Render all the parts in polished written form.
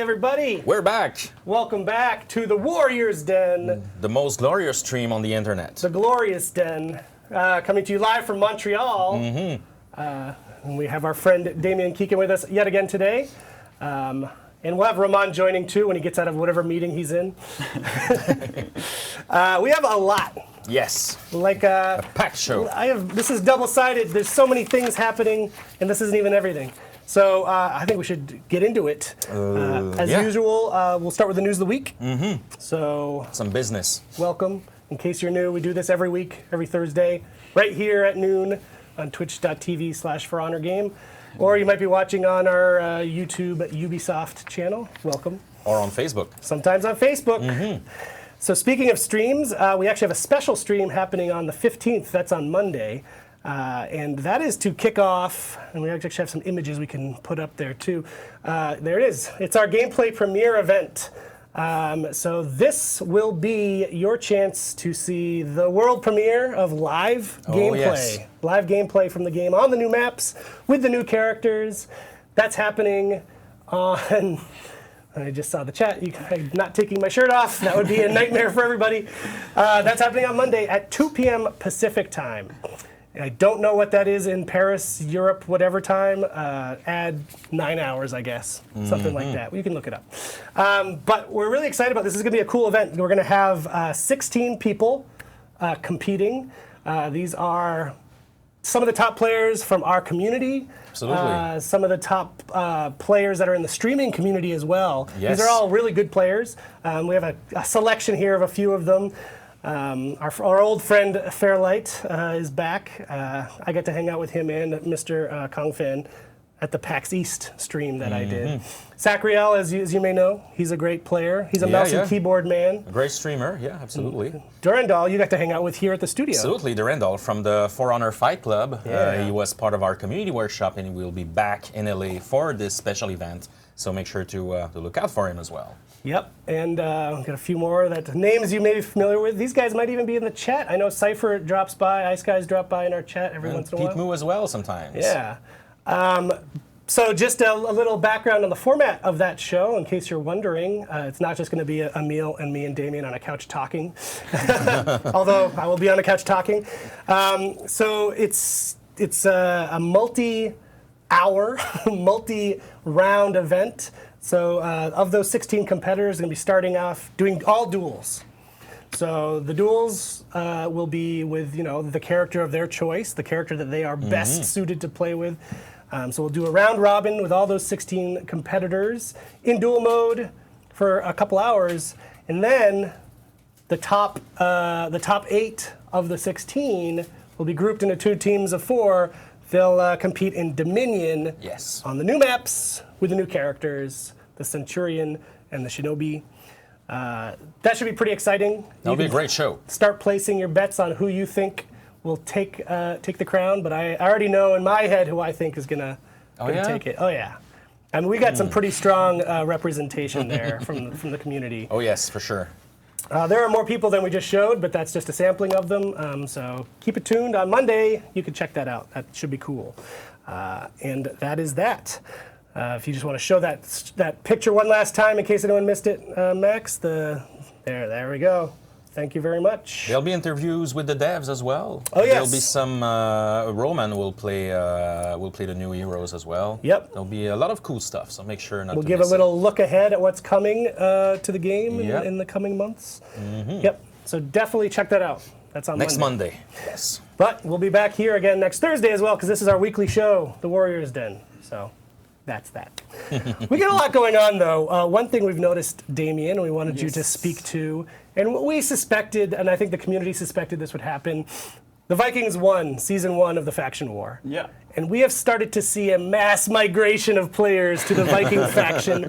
everybody. We're back. Welcome back to the Warriors Den. The most glorious stream on the internet. The Glorious Den. Coming to you live from Montreal. And we have our friend Damien Keegan with us yet again today. And we'll have Ramon joining too when he gets out of whatever meeting he's in. We have a lot. Yes. Like a packed show. This is double-sided. There's so many things happening, and this isn't even everything. So I think we should get into it. As usual, we'll start with the news of the week. So some business. Welcome. In case you're new, we do this every week, every Thursday, right here at noon on twitch.tv/ForHonorGame. Or you might be watching on our YouTube Ubisoft channel. Welcome. Or on Facebook. Sometimes on Facebook. So speaking of streams, we actually have a special stream happening on the 15th. That's on Monday. And that is to kick off, and we actually have some images we can put up there too. There it is. It's our gameplay premiere event. So this will be your chance to see the world premiere of live gameplay. Yes. Live gameplay from the game on the new maps with the new characters. That's happening on... I just saw the chat. I'm not taking my shirt off. That would be a nightmare for everybody. That's happening on Monday at 2 p.m. Pacific time. I don't know what that is in Paris, Europe, whatever time. Add 9 hours, I guess. Something like that. You can look it up. But we're really excited about this. This is going to be a cool event. We're going to have 16 people competing. These are some of the top players from our community. Absolutely. Some of the top players that are in the streaming community as well. Yes. These are all really good players. We have a selection here of a few of them. Our old friend Fairlight is back. I got to hang out with him and Mr. Kong Fan at the PAX East stream that I did. Sacriel, as you may know, he's a great player. He's a mouse and keyboard man. A great streamer, yeah, absolutely. Durandal, you got to hang out with here at the studio. Absolutely, Durandal from the For Honor Fight Club. He was part of our community workshop, and he will be back in LA for this special event. So make sure to look out for him as well. Yep, and got a few more names you may be familiar with. These guys might even be in the chat. I know Cypher drops by, Ice Guys drop by in our chat every once in a while. Pete Moo as well sometimes. Yeah. So just a little background on the format of that show, in case you're wondering. It's not just going to be Emil and me and Damien on a couch talking, although I will be on a couch talking. So it's a multi-hour, multi-round event. So of those 16 competitors, going to be starting off doing all duels. So the duels will be with the character of their choice, the character that they are best suited to play with. So we'll do a round robin with all those 16 competitors in duel mode for a couple hours, and then the top 8 of the 16 will be grouped into 2 teams of 4. They'll compete in Dominion on the new maps with the new characters, the Centurion and the Shinobi. That should be pretty exciting. That'll be a great show. Start placing your bets on who you think will take the crown, but I already know in my head who I think is gonna take it. Oh yeah, I mean we got some pretty strong representation there from the community. Oh yes, for sure. There are more people than we just showed, but that's just a sampling of them. So keep it tuned. On Monday, you can check that out. That should be cool. And that is that. If you just want to show that picture one last time in case anyone missed it, Max, there we go. Thank you very much. There'll be interviews with the devs as well. Oh yes. There'll be some Roman will play the new heroes as well. Yep. There'll be a lot of cool stuff. So make sure not to We'll give a little look ahead at what's coming to the game in the coming months. Yep. So definitely check that out. That's on next Monday. Yes. But we'll be back here again next Thursday as well because this is our weekly show, The Warriors Den. So that's that. We got a lot going on though. One thing we've noticed, Damien, we wanted you to speak to. And what we suspected, and I think the community suspected this would happen, the Vikings won Season 1 of the Faction War. Yeah. And we have started to see a mass migration of players to the Viking faction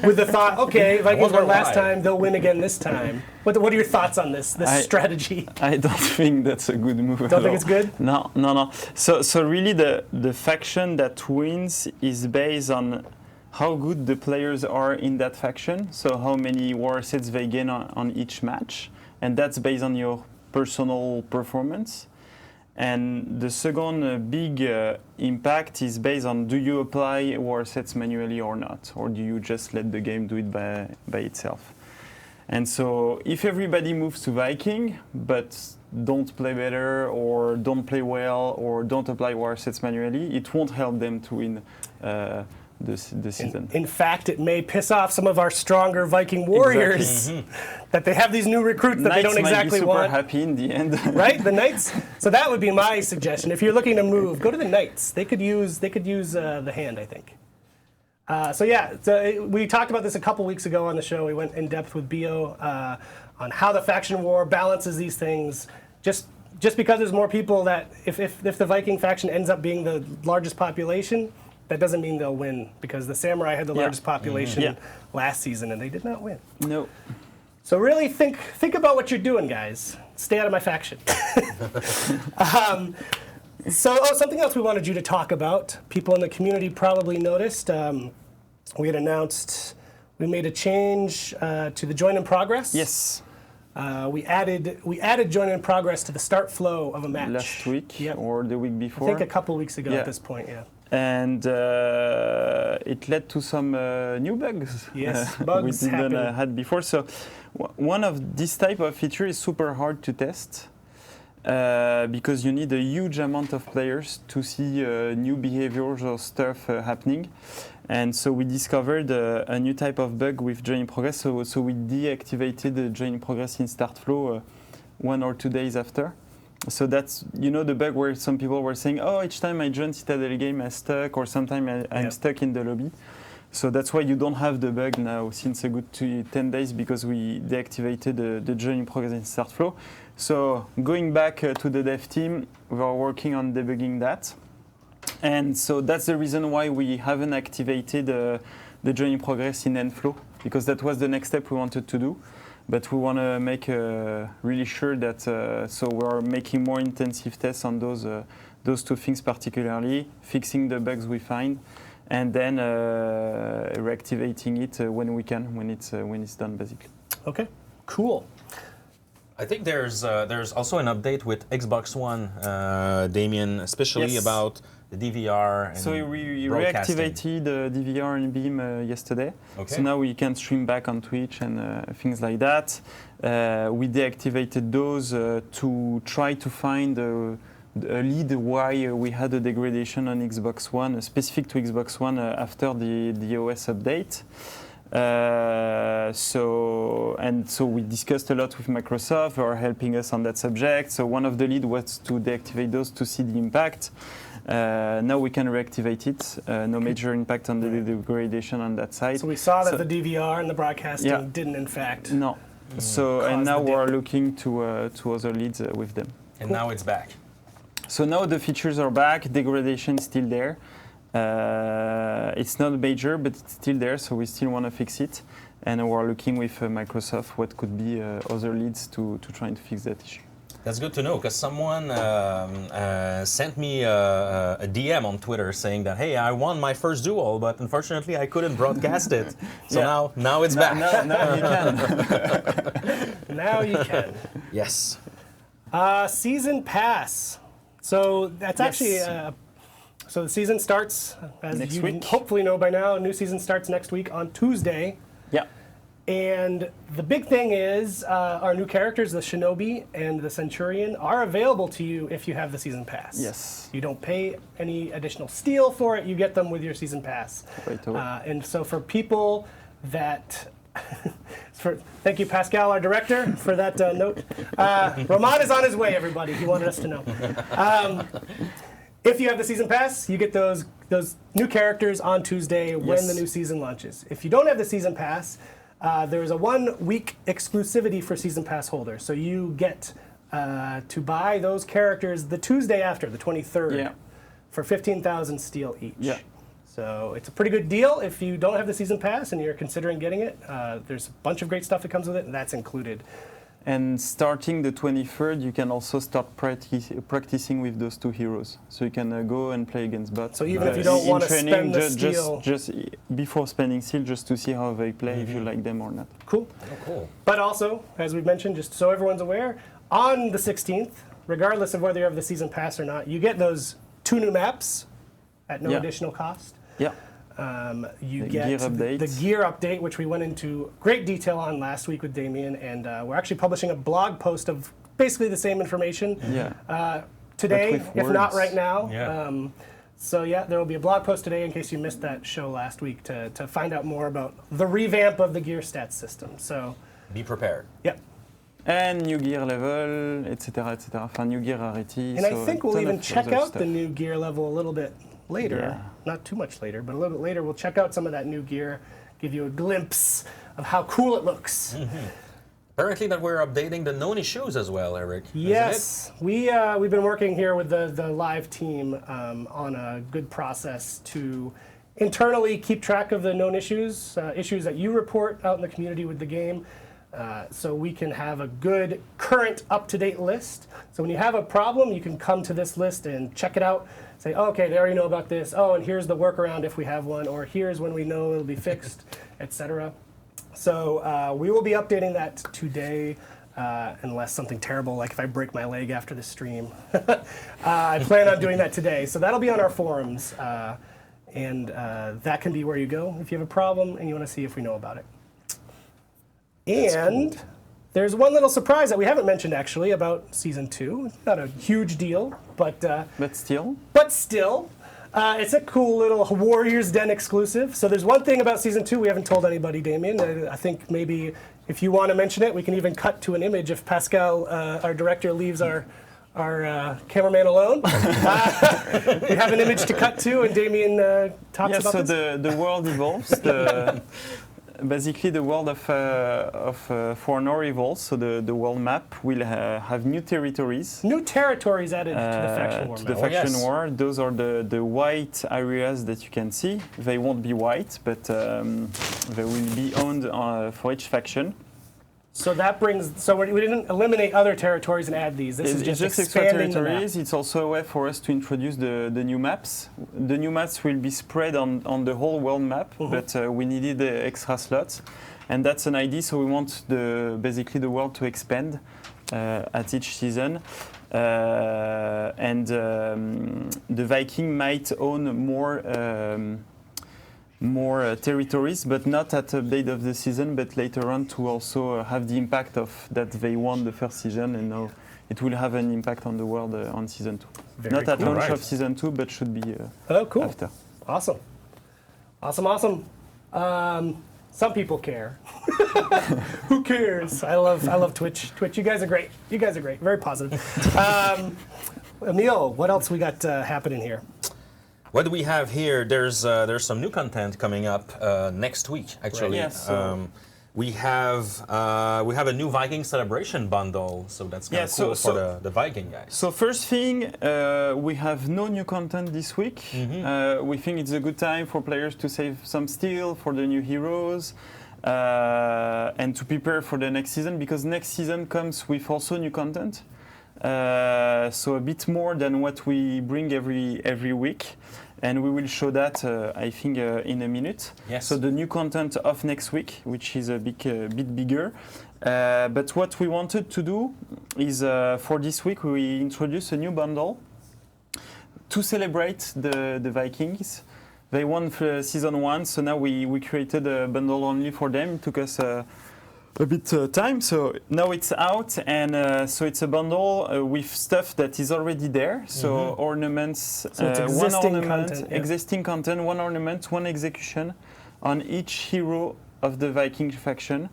with the thought, okay, Vikings won last time, they'll win again this time. What are your thoughts on this strategy? I don't think that's a good move at all. Don't think it's good? No. So really the faction that wins is based on how good the players are in that faction, so how many war sets they gain on each match, and that's based on your personal performance. And the second big impact is based on, do you apply war sets manually or not? Or do you just let the game do it by itself? And so if everybody moves to Viking, but don't play better or don't play well or don't apply war sets manually, it won't help them to win the season. In fact, it may piss off some of our stronger Viking warriors that they have these new recruits that Knights they don't exactly might be super want. happy in the end. Right, the Knights. So that would be my suggestion. If you're looking to move, go to the Knights. They could use the hand, I think. We talked about this a couple weeks ago on the show. We went in depth with Bio on how the faction war balances these things. Just because there's more people, that if the Viking faction ends up being the largest population, that doesn't mean they'll win, because the Samurai had the largest population last season and they did not win. No. So really think about what you're doing, guys. Stay out of my faction. Something else we wanted you to talk about. People in the community probably noticed. We had announced we made a change to the join in progress. Yes. We added join in progress to the start flow of a match. Last week or the week before. I think a couple weeks ago at this point, yeah. And it led to some new bugs. Yes, bugs we didn't had before. So one of this type of feature is super hard to test because you need a huge amount of players to see new behaviors or stuff happening. And so we discovered a new type of bug with join in progress. So we deactivated the join in progress in start flow 1 or 2 days after. So that's, the bug where some people were saying, oh, each time I join Citadel game, I'm stuck, or sometimes I'm stuck in the lobby. So that's why you don't have the bug now since a good 10 days, because we deactivated the join in progress in start flow. So going back to the dev team, we are working on debugging that. And so that's the reason why we haven't activated the join in progress in end flow, because that was the next step we wanted to do. But we want to make really sure that so we are making more intensive tests on those two things, particularly fixing the bugs we find, and then reactivating it when we can, when it's done, basically. Okay, cool. I think there's also an update with Xbox One, Damien, especially about the DVR and so we broadcasting. reactivated the DVR and Beam yesterday. Okay. So now we can stream back on Twitch and things like that. We deactivated those to try to find a lead why we had a degradation on Xbox One, specific to Xbox One after the OS update. So we discussed a lot with Microsoft, who are helping us on that subject. So one of the lead was to deactivate those to see the impact. Now we can reactivate it. No major impact on the degradation on that side. So we saw that the DVR and the broadcasting didn't, in fact. No. So and now we're looking to other leads with them. And now it's back. So now the features are back. Degradation is still there. It's not major, but it's still there. So we still want to fix it, and we're looking with Microsoft what could be other leads to try and fix that issue. That's good to know, because someone sent me a DM on Twitter saying that, hey, I won my first duel, but unfortunately I couldn't broadcast it. So now it's back. Now you can. Now you can. Yes. Season pass. So that's actually... So the season starts, as next you week. Hopefully know by now, a new season starts next week on Tuesday. Yeah. And the big thing is our new characters, the Shinobi and the Centurion, are available to you if you have the season pass. Yes. You don't pay any additional steel for it. You get them with your season pass. Right away. And so for people that... Thank you, Pascal, our director, for that note. Roman is on his way, everybody. He wanted us to know. If you have the season pass, you get those new characters on Tuesday when the new season launches. If you don't have the season pass, there is a 1-week exclusivity for season pass holders. So you get to buy those characters the Tuesday after, the 23rd, for 15,000 steel each. Yeah. So it's a pretty good deal if you don't have the season pass and you're considering getting it. There's a bunch of great stuff that comes with it, and that's included. And starting the 23rd, you can also start practicing with those two heroes. So you can go and play against bots. So even if you don't want to spend the steel... Just before spending steel, just to see how they play, if you like them or not. Cool. Oh, cool. But also, as we've mentioned, just so everyone's aware, on the 16th, regardless of whether you have the season pass or not, you get those 2 new maps at no additional cost. Yeah. You The get gear update. the gear update, which we went into great detail on last week with Damien, and we're actually publishing a blog post of basically the same information today, with if not words. right now. Yeah. So yeah, there will be a blog post today in case you missed that show last week to find out more about the revamp of the gear stats system. So Be prepared. yep. And new gear level, etc., etc. Enfin, new gear rarity. And I think we'll even check out stuff. the new gear level a little bit later. Yeah. Not too much later, but a little bit later. We'll check out some of that new gear, give you a glimpse of how cool it looks. Apparently that we're updating the known issues as well, Eric. isn't Yes, we've been working here with the live team on a good process to internally keep track of the known issues, issues that you report out in the community with the game, so we can have a good current up-to-date list. So when you have a problem, you can come to this list and check it out. Say, oh, okay, they already know about this. Oh, and here's the workaround if we have one, or here's when we know it'll be fixed, etc. So we will be updating that today, unless something terrible, like if I break my leg after the stream. I plan on doing that today. So that'll be on our forums, and that can be where you go if you have a problem and you want to see if we know about it. And there's one little surprise that we haven't mentioned actually about Season 2. It's not a huge deal, but still. It's a cool little Warriors Den exclusive. So there's one thing about Season 2 we haven't told anybody, Damien. I think maybe if you want to mention it, we can even cut to an image if Pascal, our director, leaves our cameraman alone. We have an image to cut to, and Damien talks about so this. the world evolves. Basically, the world of For Honor evolves. So the world map will have new territories. New territories added to the faction war To map. the faction yes. war. Those are the white areas that you can see. They won't be white, but they will be owned for each faction. So that brings. So we didn't eliminate other territories and add these. This is It's just extra expanding the map. territories. It's also a way for us to introduce the new maps. The new maps will be spread on the whole world map, but we needed extra slots, and that's an idea. So we want basically the world to expand at each season, and the Viking might own more territories, but not at the update of the season, but later on to also have the impact of that they won the first season, and now it will have an impact on the world on Season 2. Very Not at cool. launch Right. of Season 2, but should be Oh, cool. after. Awesome. Some people care. Who cares? I love Twitch. You guys are great. Very positive. Emil, what else we got happening here? What do we have here? There's some new content coming up next week. Actually, Right. Yeah, so- we have a new Viking celebration bundle, so that's kind of Yeah, cool so- for the Viking guys. So first thing, we have no new content this week. We think it's a good time for players to save some steel for the new heroes and to prepare for the next season, because next season comes with also new content. So a bit more than what we bring every week, and we will show that I think in a minute. Yes. So the new content of next week, which is a bit bigger. But what we wanted to do is for this week we introduce a new bundle to celebrate the Vikings. They won for season 1, so now we created a bundle only for them. It took us a bit time, so now it's out, and so it's a bundle with stuff that is already there. So ornaments, So it's one existing ornament, content, yeah. existing content, one ornament, one execution on each hero of the Viking faction,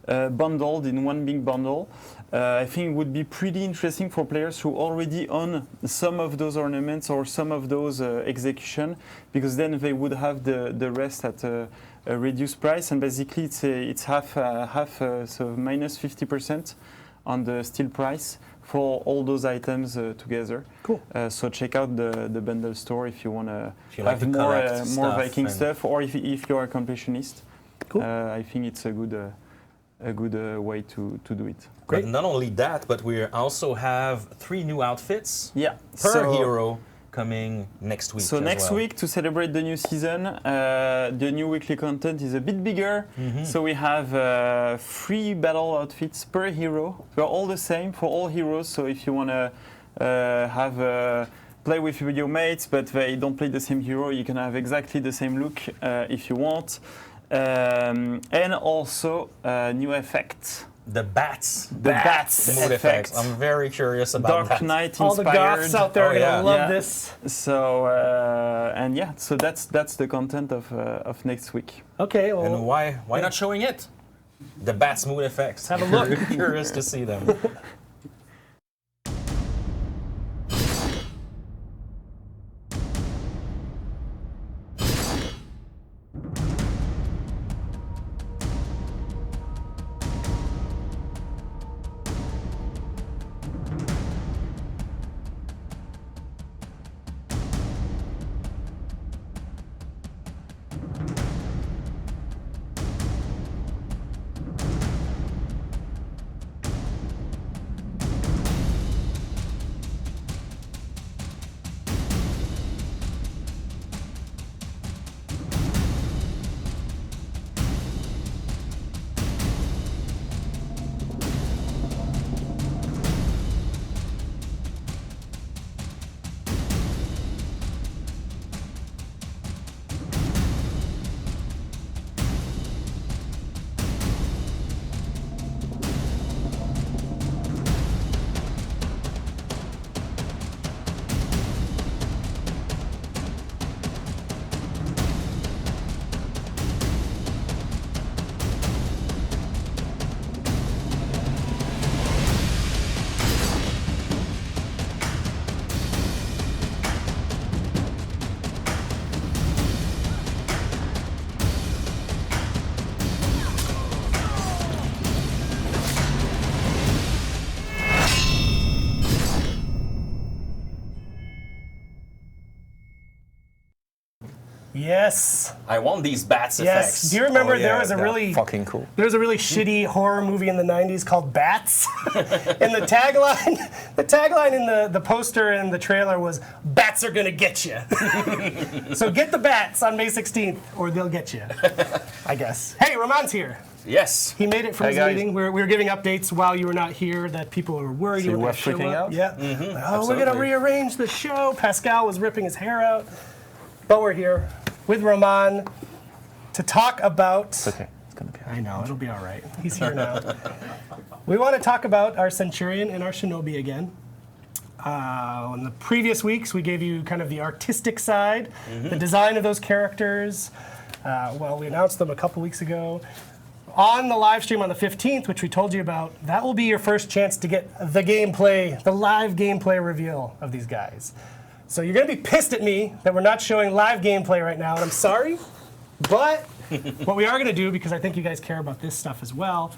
bundled in one big bundle. I think it would be pretty interesting for players who already own some of those ornaments or some of those execution, because then they would have the rest at a reduced price, and basically it's half, so minus 50% on the steel price for all those items together. Cool. So check out the bundle store if you want to If you like have to more collect stuff Viking and- stuff, or if you're a completionist. Cool. I think it's a good way to do it. Great. But not only that, but we also have 3 new outfits Yeah. per hero coming next week. So as next well. week, to celebrate the new season, the new weekly content is a bit bigger. So we have 3 battle outfits per hero. They're all the same for all heroes. So if you want to play with your mates, but they don't play the same hero. You can have exactly the same look if you want. And also new effects. The bats. The bats mood effect. effects. I'm very curious about Dark that. Knight All the inspired. goths out there are Oh, gonna yeah. love Yeah. this. So and yeah, so that's the content of next week. Okay, well, And why not showing it? The bats mood effects. have a look. Curious to see them. Yes. I want these bats Yes. effects. Do you remember Oh, yeah, there was a they're really fucking cool. There was a really shitty horror movie in the 90s called Bats. And the tagline in the poster and the trailer was, "Bats are gonna get you." So get the bats on May 16th or they'll get you, I guess. Hey, Ramon's here. Yes. He made it for Hey, his guys. meeting. We were giving updates while you were not here that people were worried So you you were were going to show freaking up. out? Yeah. Oh, we're going to Absolutely. rearrange the show. Pascal was ripping his hair out. But we're here with Ramon to talk about... Okay, it's gonna be. I know, it'll be all right. He's here now. We want to talk about our Centurion and our Shinobi again. In the previous weeks, we gave you kind of the artistic side, the design of those characters. We announced them a couple weeks ago. On the live stream on the 15th, which we told you about, that will be your first chance to get the gameplay, the live gameplay reveal of these guys. So you're going to be pissed at me that we're not showing live gameplay right now, and I'm sorry. But what we are going to do, because I think you guys care about this stuff as well,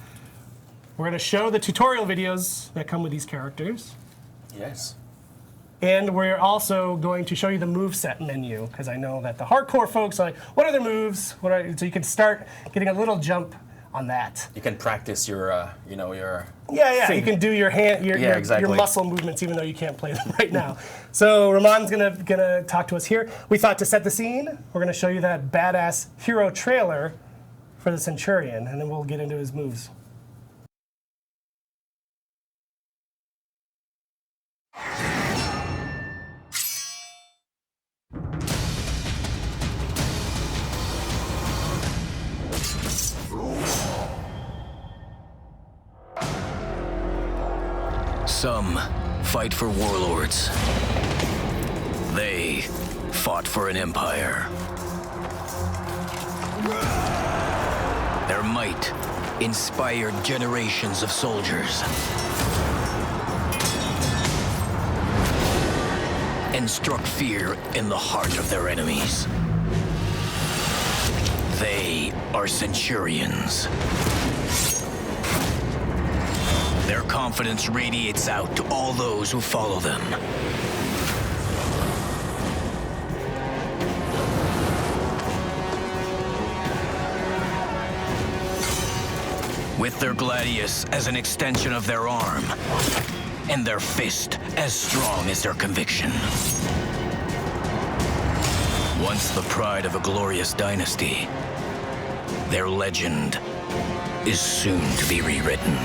we're going to show the tutorial videos that come with these characters. Yes. And we're also going to show you the moveset menu, because I know that the hardcore folks are like, what are their moves? So you can start getting a little jump on that. You can practice your, your. Yeah, thing. you can do your hand, your exactly. muscle movements, even though you can't play them right now. So Ramon's gonna talk to us here. We thought to set the scene, we're gonna show you that badass hero trailer for the Centurion, and then we'll get into his moves. Some fight for warlords. They fought for an empire. Their might inspired generations of soldiers and struck fear in the heart of their enemies. They are Centurions. Their confidence radiates out to all those who follow them. With their gladius as an extension of their arm, and their fist as strong as their conviction. Once the pride of a glorious dynasty, their legend is soon to be rewritten.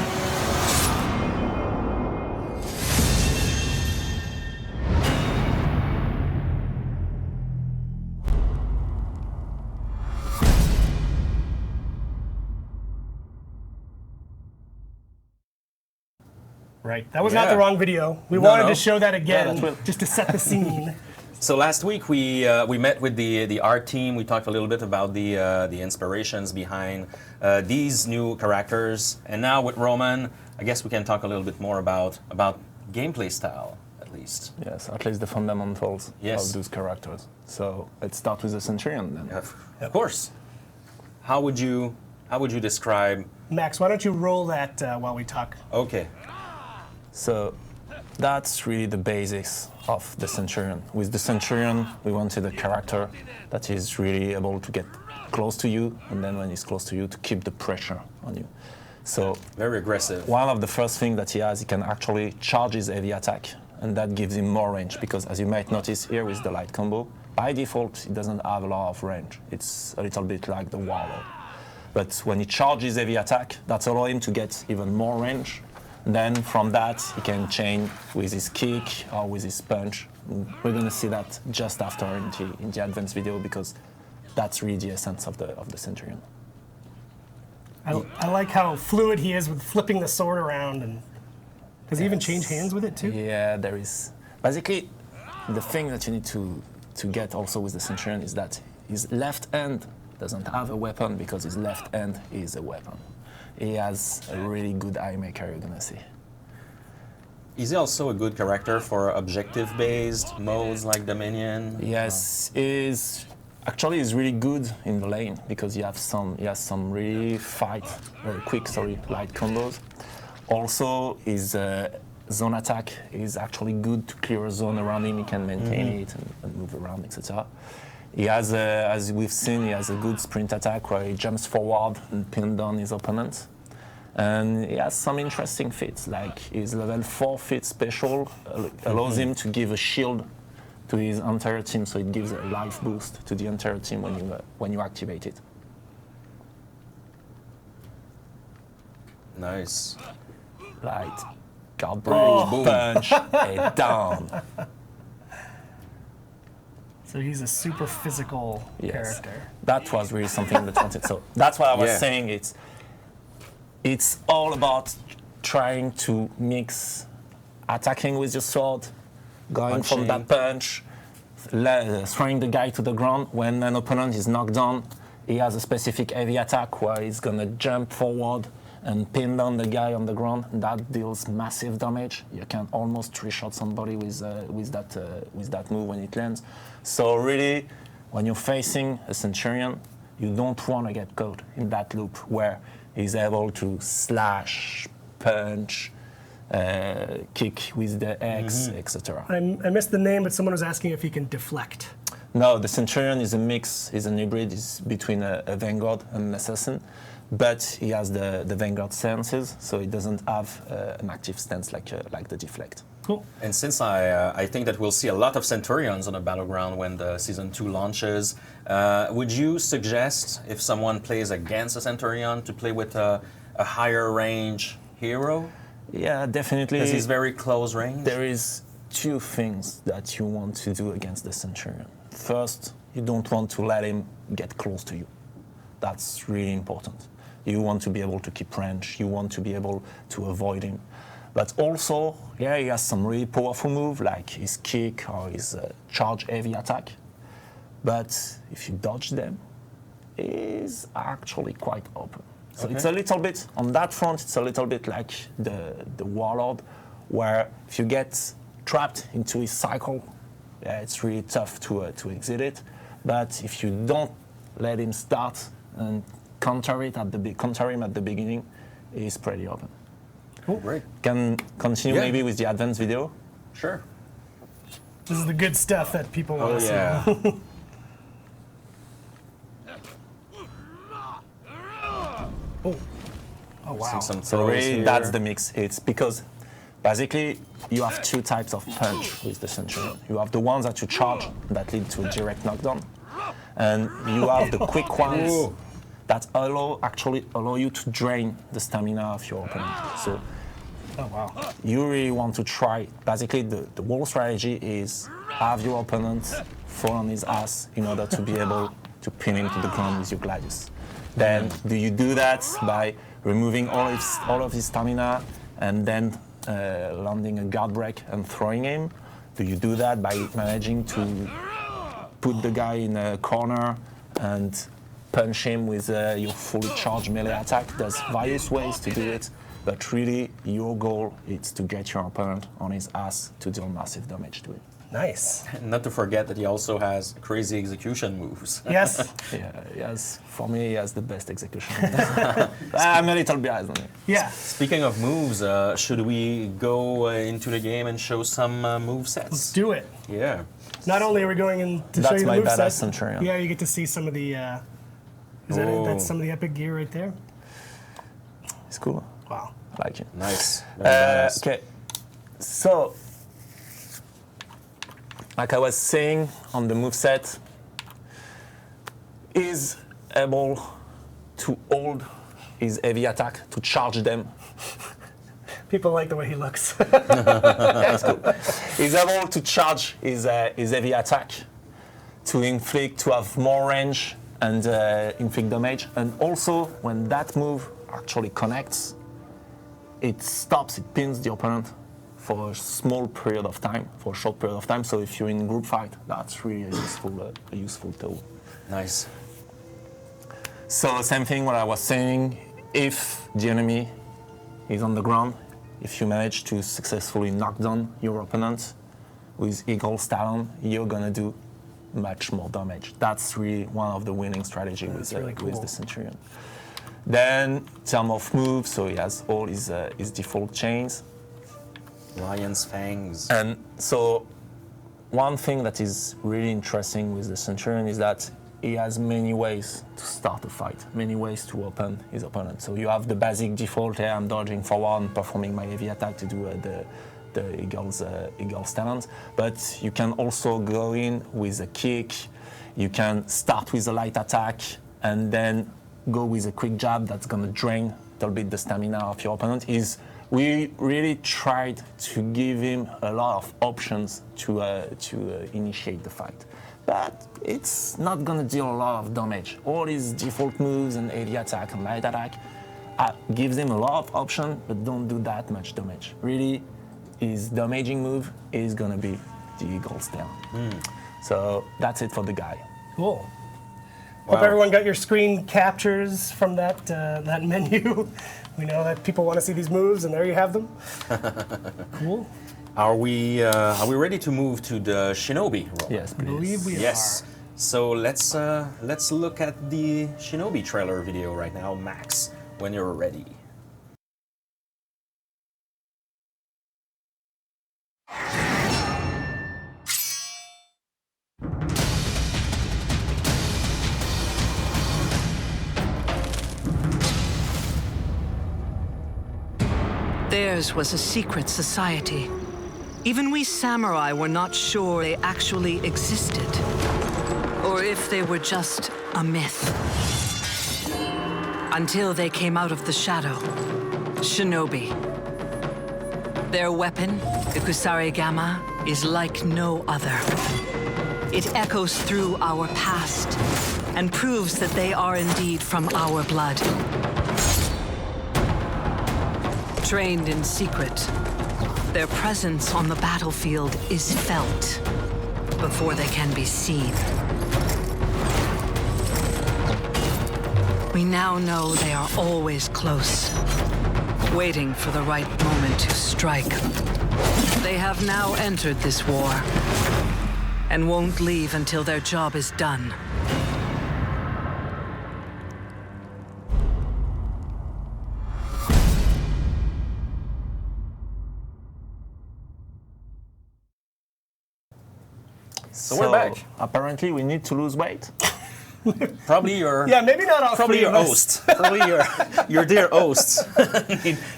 Right. That was not Yeah. the wrong video. We No, wanted no. to show that again, that's real. just to set the scene. So last week we met with the art team. We talked a little bit about the inspirations behind these new characters, and now with Roman, I guess we can talk a little bit more about gameplay style, at least. Yes, at least the fundamentals Yes. of those characters. So let's start with the Centurion then. Of course. How would you describe? Max, why don't you roll that while we talk? Okay. So that's really the basics of the Centurion. With the Centurion, we wanted a character that is really able to get close to you, and then when he's close to you, to keep the pressure on you. So Very aggressive. one of the first things that he has, he can actually charge his heavy attack, and that gives him more range, because as you might notice here with the light combo, by default, he doesn't have a lot of range. It's a little bit like the Warlord. But when he charges heavy attack, that allows him to get even more range. Then from that, he can chain with his kick or with his punch. We're going to see that just after in the advanced video, because that's really the essence of the Centurion. I like how fluid he is with flipping the sword around, and does he even change hands with it too? Yeah, there is. Basically, the thing that you need to get also with the Centurion is that his left hand doesn't have a weapon, because his left hand is a weapon. He has a really good eye maker, you're gonna see. Is he also a good character for objective-based modes like Dominion? Yes, he's really good in the lane, because he has some really very quick light combos. Also, his zone attack is actually good to clear a zone around him. He can maintain it and move around, etc. He has, as we've seen, he has a good sprint attack where he jumps forward and pins down his opponent. And he has some interesting feats, like his level 4 feat special allows him to give a shield to his entire team, so it gives a life boost to the entire team when you activate it. Nice. Right, guard break, punch, it down. So he's a super physical Yes. character. That was really something that wanted. So that's what I was Yeah. saying. It's all about trying to mix attacking with your sword, going from that punch, throwing the guy to the ground. When an opponent is knocked down, he has a specific heavy attack where he's gonna jump forward and pin down the guy on the ground. That deals massive damage. You can almost three-shot somebody with that move when it lands. So really, when you're facing a Centurion, you don't want to get caught in that loop where he's able to slash, punch, kick with the X, etc. I missed the name, but someone was asking if he can deflect. No, the Centurion is a mix, is an hybrid, is between a Vanguard and an Assassin, but he has the Vanguard stances, so he doesn't have an active stance like the Deflect. Cool. And since I think that we'll see a lot of Centurions on the Battleground when the Season 2 launches, would you suggest, if someone plays against a Centurion, to play with a higher range hero? Yeah, definitely. Because he's very close range? There is two things that you want to do against the Centurion. First, you don't want to let him get close to you. That's really important. You want to be able to keep range. You want to be able to avoid him. But also, yeah, he has some really powerful moves, like his kick or his charge heavy attack. But if you dodge them, he's actually quite open. So it's a little bit, on that front, it's a little bit like the Warlord, where if you get trapped into his cycle, yeah, it's really tough to exit it. But if you don't let him start and counter him at the beginning, he's pretty open. Cool, great. Can continue Yeah. maybe with the advanced video. Sure. This is the good stuff that people want Oh, to see. yeah. Oh, wow. Some So throws really, here. that's the mix. It's because basically you have two types of punch with the Centurion. You have the ones that you charge that lead to a direct knockdown, and you have the quick ones that actually allow you to drain the stamina of your opponent. So Oh, wow. you really want to try. Basically, the whole strategy is have your opponent fall on his ass in order to be able to pin him to the ground with your Gladius. Then do you do that by removing all of his stamina and then landing a guard break and throwing him? Do you do that by managing to put the guy in a corner and punch him with your fully charged melee attack? There's various ways to do it, but really your goal is to get your opponent on his ass to deal massive damage to him. Nice. Not to forget that he also has crazy execution moves. Yes. Yeah, yes, for me, he has the best execution. I'm a little biased on it. Yeah. Speaking of moves, should we go into the game and show some move Let's sets? do it. Yeah. Not only are we going in to show That's you the my moveset, badass Centurion. yeah, you get to see some of the. That's some of the epic gear right there. It's cool. Wow. I like it. Nice. Very badass. Okay, so like I was saying on the moveset, is able to hold his heavy attack, to charge them. People like the way he looks. Yeah, it's cool. He's able to charge his heavy attack, to inflict, to have more range and inflict damage. And also, when that move actually connects, it stops, it pins the opponent for a small period of time, for a short period of time. So if you're in group fight, that's really a useful tool. Nice. So same thing what I was saying, if the enemy is on the ground, if you manage to successfully knock down your opponent with Eagle's Talon, you're gonna do much more damage. That's really one of the winning strategies really cool. with the Centurion. Then, in terms of moves, so he has all his default chains. Lion's Fangs. And so, one thing that is really interesting with the Centurion is that he has many ways to start a fight, many ways to open his opponent. So you have the basic default, here I'm dodging forward and performing my heavy attack to do the Eagle's Talons. But you can also go in with a kick, you can start with a light attack, and then go with a quick jab that's gonna drain a little bit the stamina of your opponent. We really tried to give him a lot of options to initiate the fight. But it's not gonna deal a lot of damage. All his default moves and heavy attack and light attack gives him a lot of options, but don't do that much damage. Really, his damaging move is gonna be the Eagle's Tail. So that's it for the guy. Cool. Wow. Hope everyone got your screen captures from that menu. We know that people want to see these moves, and there you have them. Cool. Are we ready to move to the Shinobi role? Yes, I please. believe we Yes. are. So let's look at the Shinobi trailer video right now, Max, when you're ready. Theirs was a secret society. Even we samurai were not sure they actually existed, or if they were just a myth. Until they came out of the shadow. Shinobi. Their weapon, the Kusarigama, is like no other. It echoes through our past and proves that they are indeed from our blood. Trained in secret, their presence on the battlefield is felt before they can be seen. We now know they are always close, waiting for the right moment to strike. They have now entered this war and won't leave until their job is done. So we're back. Apparently, we need to lose weight. Probably your Yeah, maybe not all probably three your of us. host. Probably your dear hosts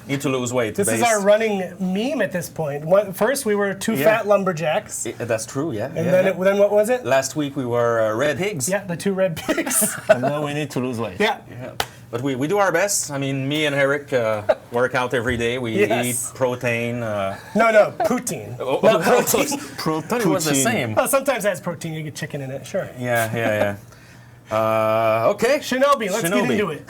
need to lose weight. This is based- our running meme at this point. First, we were two Yeah. fat lumberjacks, That's true, yeah. and then what was it? Last week we were red pigs. Yeah, the two red pigs. And now we need to lose weight. Yeah. Yeah. But we do our best. I mean, me and Eric work out every day. We Yes. eat protein. No, poutine. Oh, Not protein. I thought it was the same. Oh, sometimes it has protein. You get chicken in it. Sure. Yeah. Okay. Shinobi, let's get into it.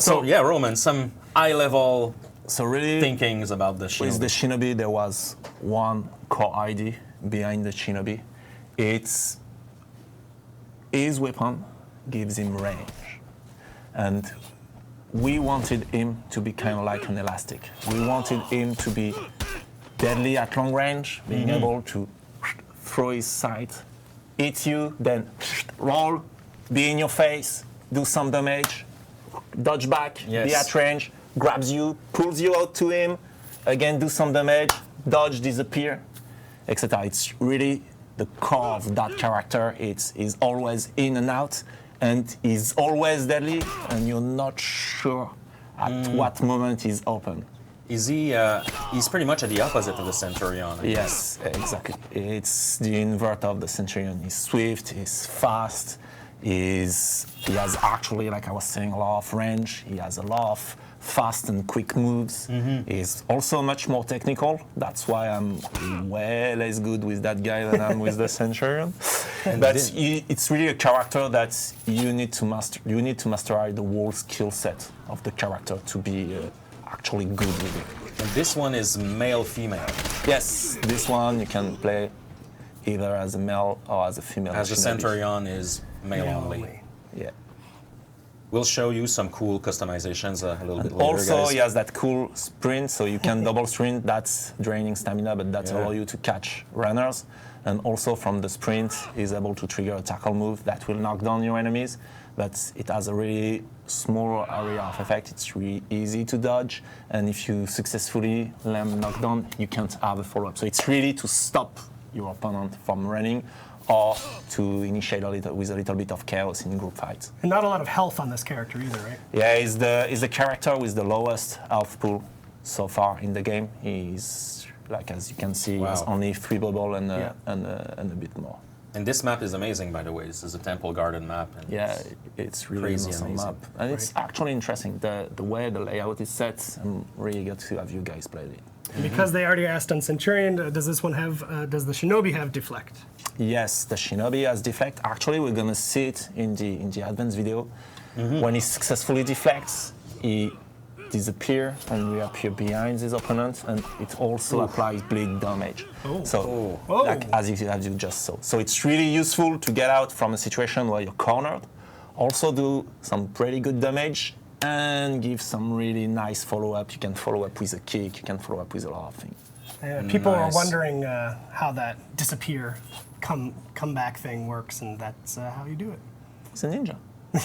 So yeah, Roman, some high-level So really, thinkings about the Shinobi? with the Shinobi, there was one core idea behind the Shinobi. It's his weapon gives him range. And we wanted him to be kind of like an elastic. We wanted him to be deadly at long range, being able to throw his sight, hit you, then roll, be in your face, do some damage, dodge back, Yes. be at range, grabs you, pulls you out to him, again do some damage, dodge, disappear, etc. It's really the core of that character. He's always in and out, and he's always deadly, and you're not sure at what moment he's open. Is he? He's pretty much at the opposite of the Centurion. I guess. Yes, exactly. It's the invert of the Centurion. He's swift, he's fast, he has actually, like I was saying, a lot of range. He has a lot of fast and quick moves. He's also much more technical. That's why I'm way less good with that guy than I'm with the Centurion. But it's really a character that you need to master. You need to master the whole skill set of the character to be actually good with it. And this one is male-female. Yes, this one you can play either as a male or as a female. As the Shinobi. Centurion is male only. Yeah. We'll show you some cool customizations a little bit later, Also, guys. he has that cool sprint, so you can double sprint. That's draining stamina, but that allows you to catch runners. And also from the sprint, he's able to trigger a tackle move that will knock down your enemies. But it has a really small area of effect. It's really easy to dodge. And if you successfully land knockdown, you can't have a follow-up. So it's really to stop your opponent from running or to initiate with a little bit of chaos in group fights. And not a lot of health on this character either, right? Yeah, he's the character with the lowest health pool so far in the game. He's, like, as you can see, he has only 3 bubble and a bit more. And this map is amazing, by the way. This is a Temple Garden map. And Yeah, it's really crazy an awesome amazing. map. And it's actually interesting, the way the layout is set. I'm really good to have you guys play it. And because they already asked on Centurion, does this one have, does the Shinobi have deflect? Yes, the Shinobi has deflect. Actually, we're gonna see it in the advanced video. When he successfully deflects, he disappears and reappear behind his opponent, and it also applies bleed damage. So, like as you just saw. So it's really useful to get out from a situation where you're cornered. Also do some pretty good damage and give some really nice follow-up. You can follow up with a kick. You can follow up with a lot of things. People are Nice. wondering how that disappear, comeback thing works, and that's how you do it. It's a ninja.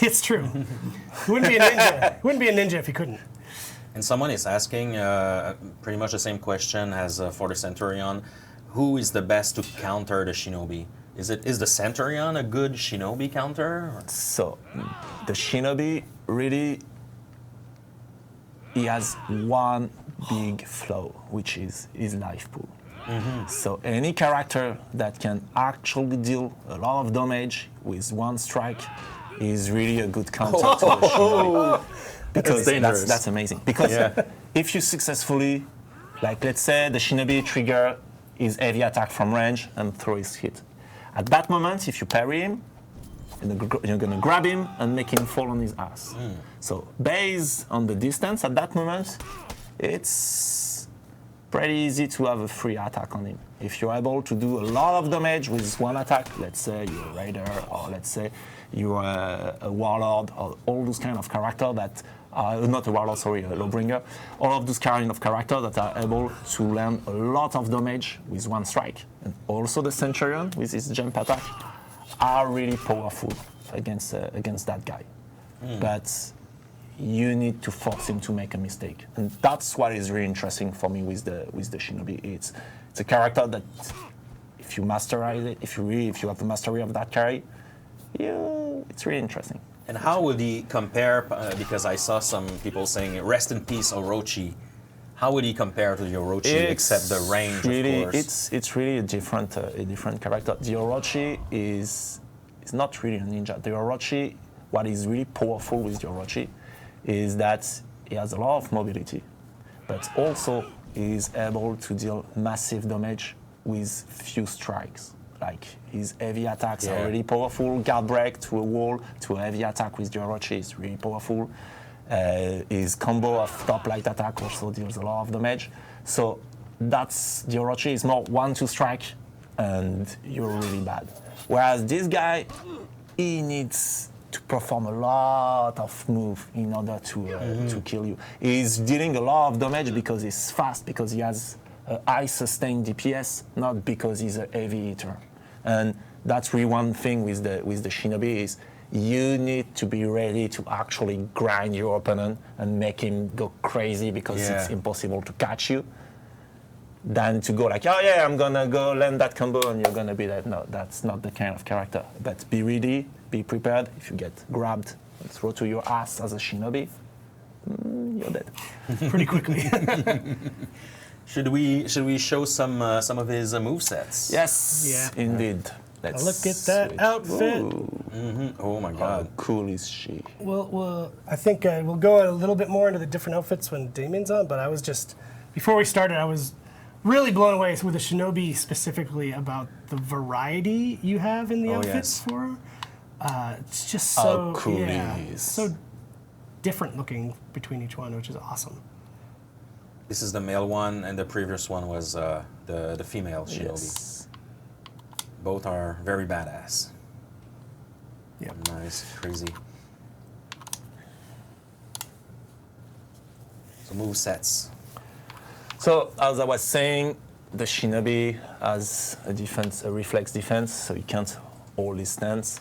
It's true. You wouldn't be a ninja. Wouldn't be a ninja if you couldn't. And someone is asking pretty much the same question as for the Centurion. Who is the best to counter the Shinobi? Is the Centurion a good Shinobi counter? Or? So the Shinobi really, he has one big flaw, which is his life pool. So any character that can actually deal a lot of damage with one strike is really a good counter to the Shinobi. Because dangerous. that's amazing. Because if you successfully, like let's say the Shinobi trigger his heavy attack from range and throw his hit. At that moment, if you parry him, you're going to grab him and make him fall on his ass. So based on the distance at that moment, it's pretty easy to have a free attack on him. If you're able to do a lot of damage with one attack, let's say you're a raider, or let's say you're a warlord, or all those kind of characters that are, not a warlord, sorry, a lawbringer, all of those kind of characters that are able to land a lot of damage with one strike. And also the Centurion with his jump attack are really powerful against that guy. But you need to force him to make a mistake, and that's what is really interesting for me with the Shinobi. It's a character that if you masterize it, if you have the mastery of that carry, it's really interesting. And how would he compare? Because I saw some people saying, "Rest in peace, Orochi." How would he compare to the Orochi, except the range, really, of course? It's really a different character. The Orochi is not really a ninja. The Orochi, what is really powerful with the Orochi is that he has a lot of mobility, but also he is able to deal massive damage with few strikes. Like his heavy attacks are really powerful. Guard break to a wall to a heavy attack with the Orochi is really powerful. His combo of top light attack also deals a lot of damage. So that's the Orochi is more 1-2 strike, and you're really bad. Whereas this guy, he needs to perform a lot of move in order to kill you. He's dealing a lot of damage because he's fast, because he has a high sustained DPS, not because he's a heavy hitter. And that's really one thing with the Shinobi is you need to be ready to actually grind your opponent and make him go crazy because it's impossible to catch you, than to go like, oh yeah, I'm gonna go land that combo and you're gonna be dead. No, that's not the kind of character. But be ready, be prepared. If you get grabbed and thrown to your ass as a Shinobi, you're dead. Pretty quickly. Should we show some of his movesets? Yes, Yeah. indeed. Let's Look at that switch. outfit. Ooh, Oh my how God. cool is she? Well, I think we'll go a little bit more into the different outfits when Damien's on, but I was just, before we started, I was really blown away with the Shinobi specifically about the variety you have in the outfits for him. It's just so, How cool he is. so different looking between each one, which is awesome. This is the male one, and the previous one was the female Shinobi. Yes. Both are very badass. Yeah. Nice, crazy. So movesets. So as I was saying, the Shinobi has a defense, a reflex defense, so you can't hold his stance.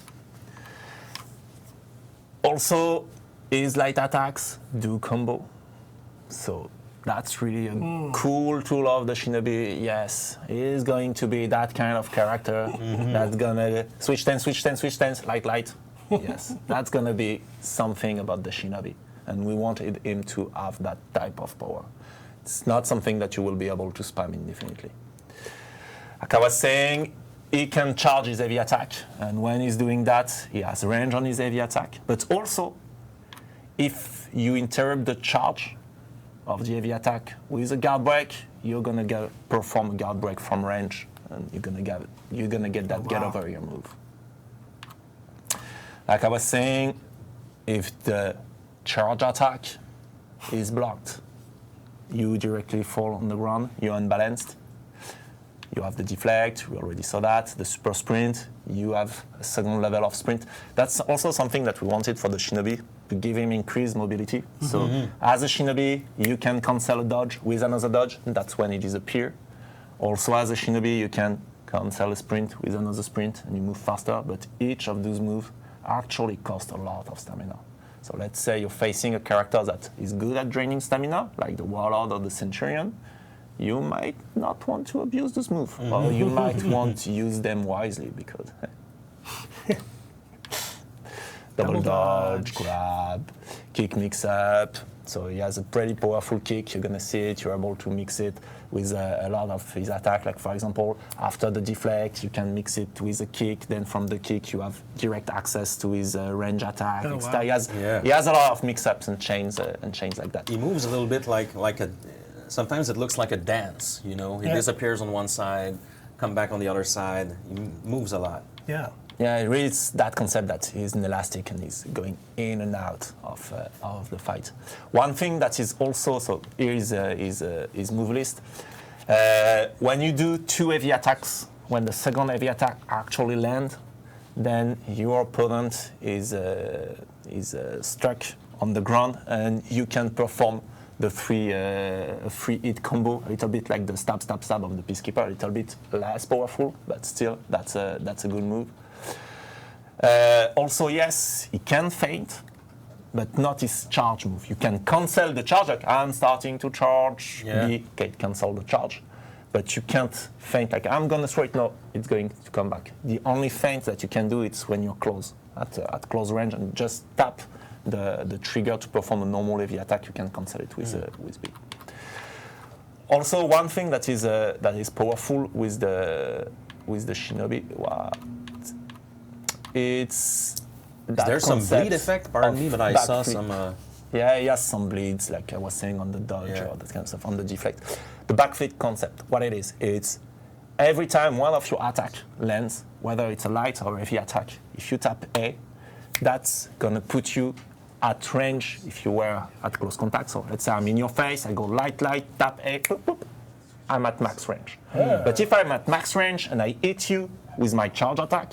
Also, his light attacks do combo, so that's really a cool tool of the Shinobi. Yes, he is going to be that kind of character that's gonna switch stance, light. Yes, that's gonna be something about the Shinobi, and we wanted him to have that type of power. It's not something that you will be able to spam indefinitely. Like I was saying, he can charge his heavy attack, and when he's doing that, he has range on his heavy attack. But also, if you interrupt the charge of the heavy attack with a guard break, you're gonna perform a guard break from range, and you're gonna get that get over your move. Like I was saying, if the charge attack is blocked, you directly fall on the ground, you're unbalanced. You have the deflect, we already saw that, the super sprint, you have a second level of sprint. That's also something that we wanted for the Shinobi, to give him increased mobility. So as a Shinobi, you can cancel a dodge with another dodge, and that's when it disappears. Also as a Shinobi, you can cancel a sprint with another sprint, and you move faster, but each of those moves actually cost a lot of stamina. So let's say you're facing a character that is good at draining stamina, like the Warlord or the Centurion. You might not want to abuse this move, or you might want to use them wisely because double dodge, grab, kick mix up. So he has a pretty powerful kick. You're gonna see it. You're able to mix it with a lot of his attack. Like for example, after the deflect, you can mix it with a kick. Then from the kick, you have direct access to his range attack. Oh, wow. He has a lot of mix-ups and chains like that. He moves a little bit like a. Sometimes it looks like a dance. You know, he disappears on one side, come back on the other side. He moves a lot. Yeah. Yeah, it really is that concept that he's an elastic and he's going in and out of the fight. One thing that is also, so here is his move list. When you do two heavy attacks, when the second heavy attack actually lands, then your opponent is stuck on the ground and you can perform the free hit combo, a little bit like the stab of the Peacekeeper, a little bit less powerful, but still that's a good move. Also, yes, he can feint, but not his charge move. You can cancel the charge, like I'm starting to charge, he can cancel the charge. But you can't feint like I'm gonna throw it, no, it's going to come back. The only feint that you can do is when you're close, at close range, and just tap the trigger to perform a normal heavy attack. You can cancel it with B. Also, one thing that is powerful with the Shinobi, it's that There's some concept bleed effect, pardon me, but I saw backflip. some. Yeah, he has some bleeds, like I was saying on the dodge or that kind of stuff, on the deflect. The backflip concept, what it is, it's every time one of your attack lands, whether it's a light or heavy attack, if you tap A, that's gonna put you at range if you were at close contact. So let's say I'm in your face, I go light, tap A, boop, boop, I'm at max range. But if I'm at max range and I hit you with my charge attack,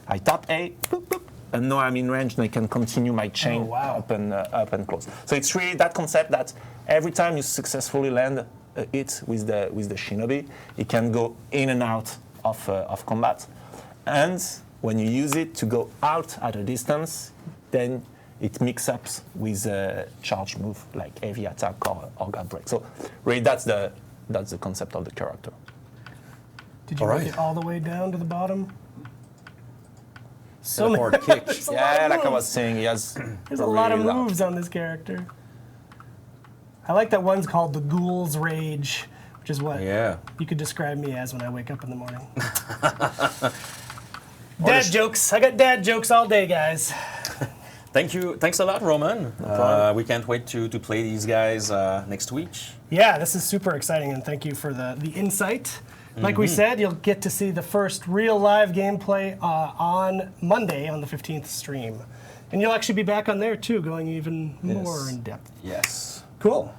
I tap A, boop, boop, and now I'm in range and I can continue my chain up and close. So it's really that concept that every time you successfully land a hit with the Shinobi, it can go in and out of combat. And when you use it to go out at a distance, then it mixes up with a charge move like heavy attack or guard break. So really that's the concept of the character. Did you make it all the way down to the bottom? So Teleport kick. Yeah, like I was saying, he has There's a lot of moves on this character. I like that one's called the Ghoul's Rage, which is what you could describe me as when I wake up in the morning. Dad jokes. I got dad jokes all day, guys. Thank you. Thanks a lot, Roman. We can't wait to play these guys next week. Yeah, this is super exciting, and thank you for the insight. Like we said, you'll get to see the first real live gameplay on Monday on the 15th stream. And you'll actually be back on there, too, going even more in depth. Yes. Cool.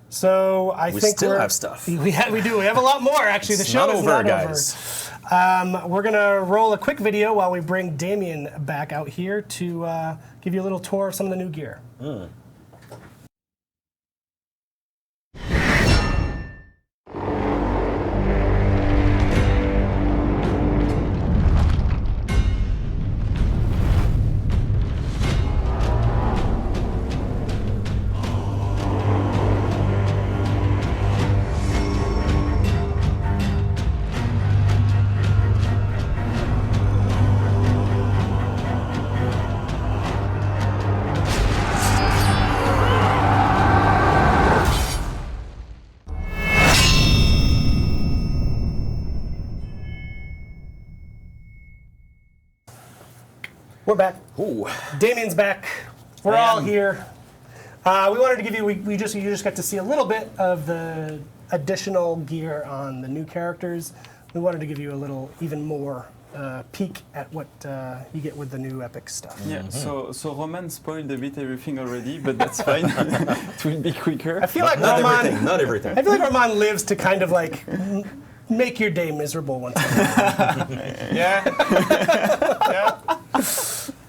So I think we still have stuff. We do. We have a lot more, actually. The show is not over, guys. We're going to roll a quick video while we bring Damien back out here to give you a little tour of some of the new gear. We're back. Ooh. Damien's back. We're all here. We wanted to give you, you just got to see a little bit of the additional gear on the new characters. We wanted to give you a little, even more peek at what you get with the new epic stuff. Yeah, so Roman spoiled a bit everything already, but that's fine. It will be quicker. I feel like Not everything. I feel like Roman lives to kind of like make your day miserable once in a while. Yeah.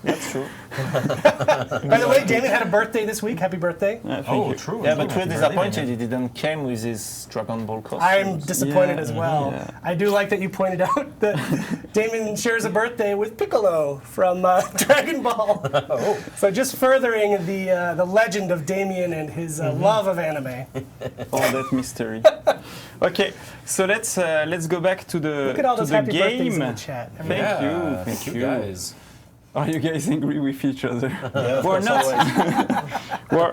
That's true. By the way, Damien had a birthday this week. Happy birthday. Thank you. True. Yeah, but we're disappointed he didn't come with his Dragon Ball costume. I'm disappointed as well. Yeah. I do like that you pointed out that Damien shares a birthday with Piccolo from Dragon Ball. So just furthering the legend of Damien and his love of anime. All that mystery. Okay, so let's go back to the Look at all those happy birthdays in the game. chat. Thank you, guys. Are you guys angry with each other? Yeah, We're not.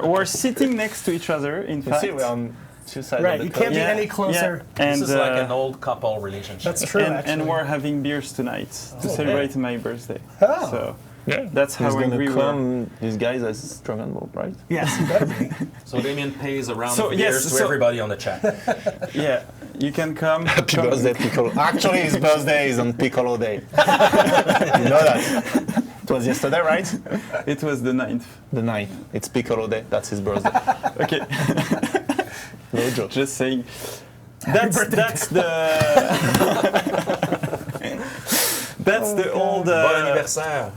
we're sitting next to each other. In You fact, see, we're on two sides Right, of you the can't coin. be any closer. And, This is like an old couple relationship. That's true, actually. and we're having beers tonight to celebrate my birthday. Oh. So Yeah. that's how He's angry gonna we are. come, these guys as Dragon Ball, right? Yes, you better be. So Damien pays a round So, of yes, beers to so- everybody on the chat. Yeah, you can come. Happy come- birthday, Piccolo. Actually, his birthday is on Piccolo Day. You know that? It was yesterday, right? It was the 9th. The 9th. It's Piccolo Day. That's his birthday. Okay, No joke. just saying. That's the. That's the old. Bon anniversaire.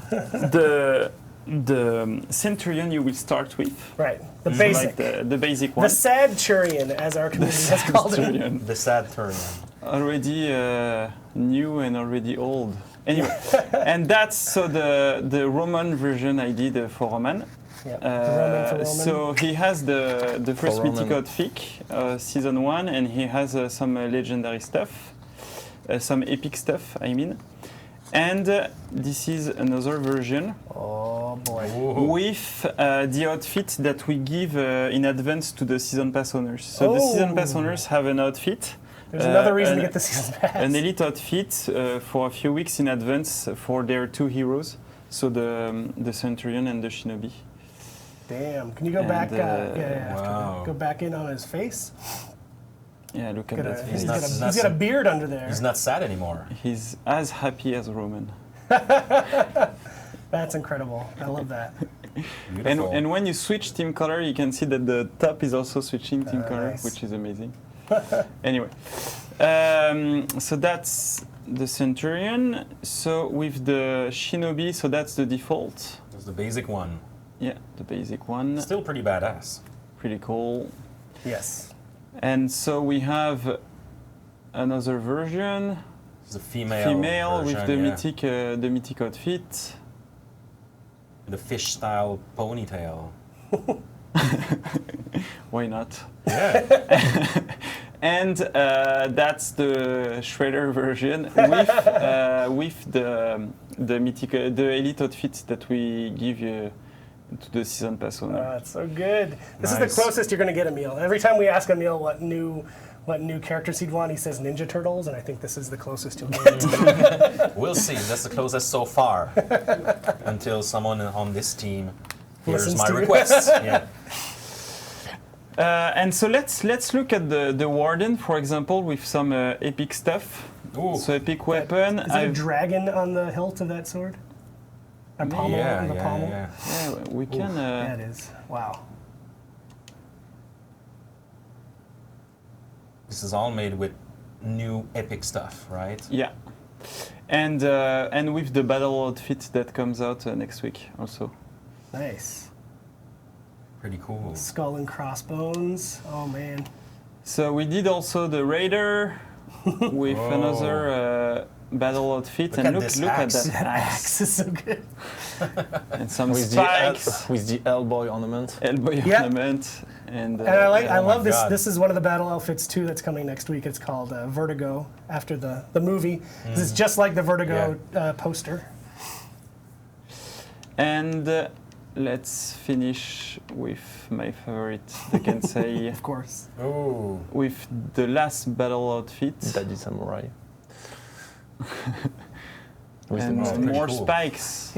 The Centurion you will start with. Right, the Like basic. the basic The one. Sadturian, as our community has called it. Centurion. The sad turn. Already new and already old. Anyway, and that's so the Roman version I did for Roman. Yeah, the Roman for Roman. So he has the first Roman. mythic outfit, season 1, and he has some legendary stuff, some epic stuff, I mean. And this is another version Oh boy. with the outfit that we give in advance to the season pass owners. So the season pass owners have an outfit. There's another reason to an- get the season pass. An elite outfit for a few weeks in advance for their two heroes, so the Centurion and the Shinobi. Damn. Can you go And, back? After wow. go back in on his face. Yeah, look at Got a- that. he's Face. got a beard under there. He's not sad anymore. He's as happy as Roman. That's incredible. I love that. Beautiful. And when you switch team color, you can see that the top is also switching team color, Nice. which is amazing. Anyway, so that's the Centurion. So with the Shinobi, so that's the default. That's the basic one. Yeah, the basic one. Still pretty badass. Pretty cool. Yes. And so we have another version, It's a female with version, the mythic outfit. the fish style ponytail. Why not? Yeah. And that's the Shredder version with the mythic, the elite outfit that we give you to the season pass owner. That's so good. This is Nice. the closest you're going to get Emil. Every time we ask Emil what new characters he'd want, he says Ninja Turtles, and I think this is the closest you'll get. We'll see. That's the closest so far. Until someone on this team hears Listens my to you. requests. Yeah. And so let's look at the Warden, for example, with some epic stuff. Ooh. So epic weapon. Is there a dragon on the hilt of that sword? A pommel? Yeah, the yeah, pommel? yeah. Yeah, we can. Yeah, it is. Wow. This is all made with new epic stuff, right? Yeah, and with the battle outfit that comes out next week also. Nice. Pretty cool. Skull and crossbones. Oh, man. So we did also the Raider with Whoa. another battle outfit, Look and at look this at axe. that axe Axe is so good. and some with spikes, with the Hellboy ornament. elbow Yeah. ornament, and And I Oh my love this. God. This is one of the battle outfits too that's coming next week. It's called Vertigo after the movie. This is just like the Vertigo poster. and let's finish with my favorite. I can say Of course. Ooh. with the last battle outfit. Daddy Samurai. With And the pretty more cool. spikes.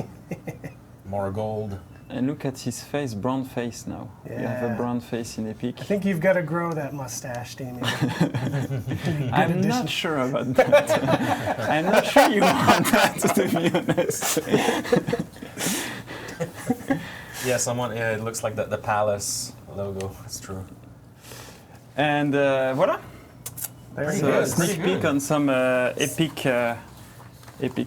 More gold. And look at his face, brown face now. You have a Yeah. brown face in Epic. I think you've got to grow that mustache, Damien. I'm addition. not sure about that. I'm not sure you want that, to be honest. Yeah, someone. Yeah, it looks like the palace logo. That's true. And voila. There you So go. a sneak peek on some epic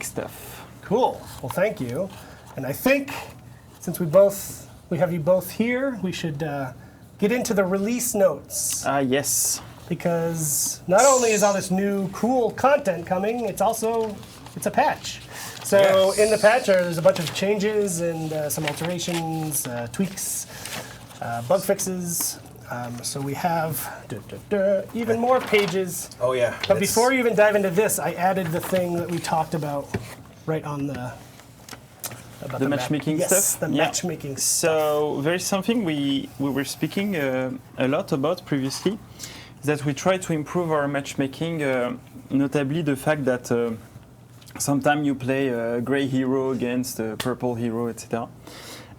stuff. Cool. Well, thank you. And I think since we have you both here, we should get into the release notes. Yes. Because not only is all this new cool content coming, it's a patch. So Yes. in the patch there's a bunch of changes and some alterations, tweaks, bug fixes. So we have even more pages. Oh yeah. But before you even dive into this, I added the thing that we talked about right on the about The map. matchmaking yes, stuff? the Yeah. matchmaking stuff. So there is something we were speaking a lot about previously, that we try to improve our matchmaking, notably the fact that sometimes you play a gray hero against a purple hero, etc.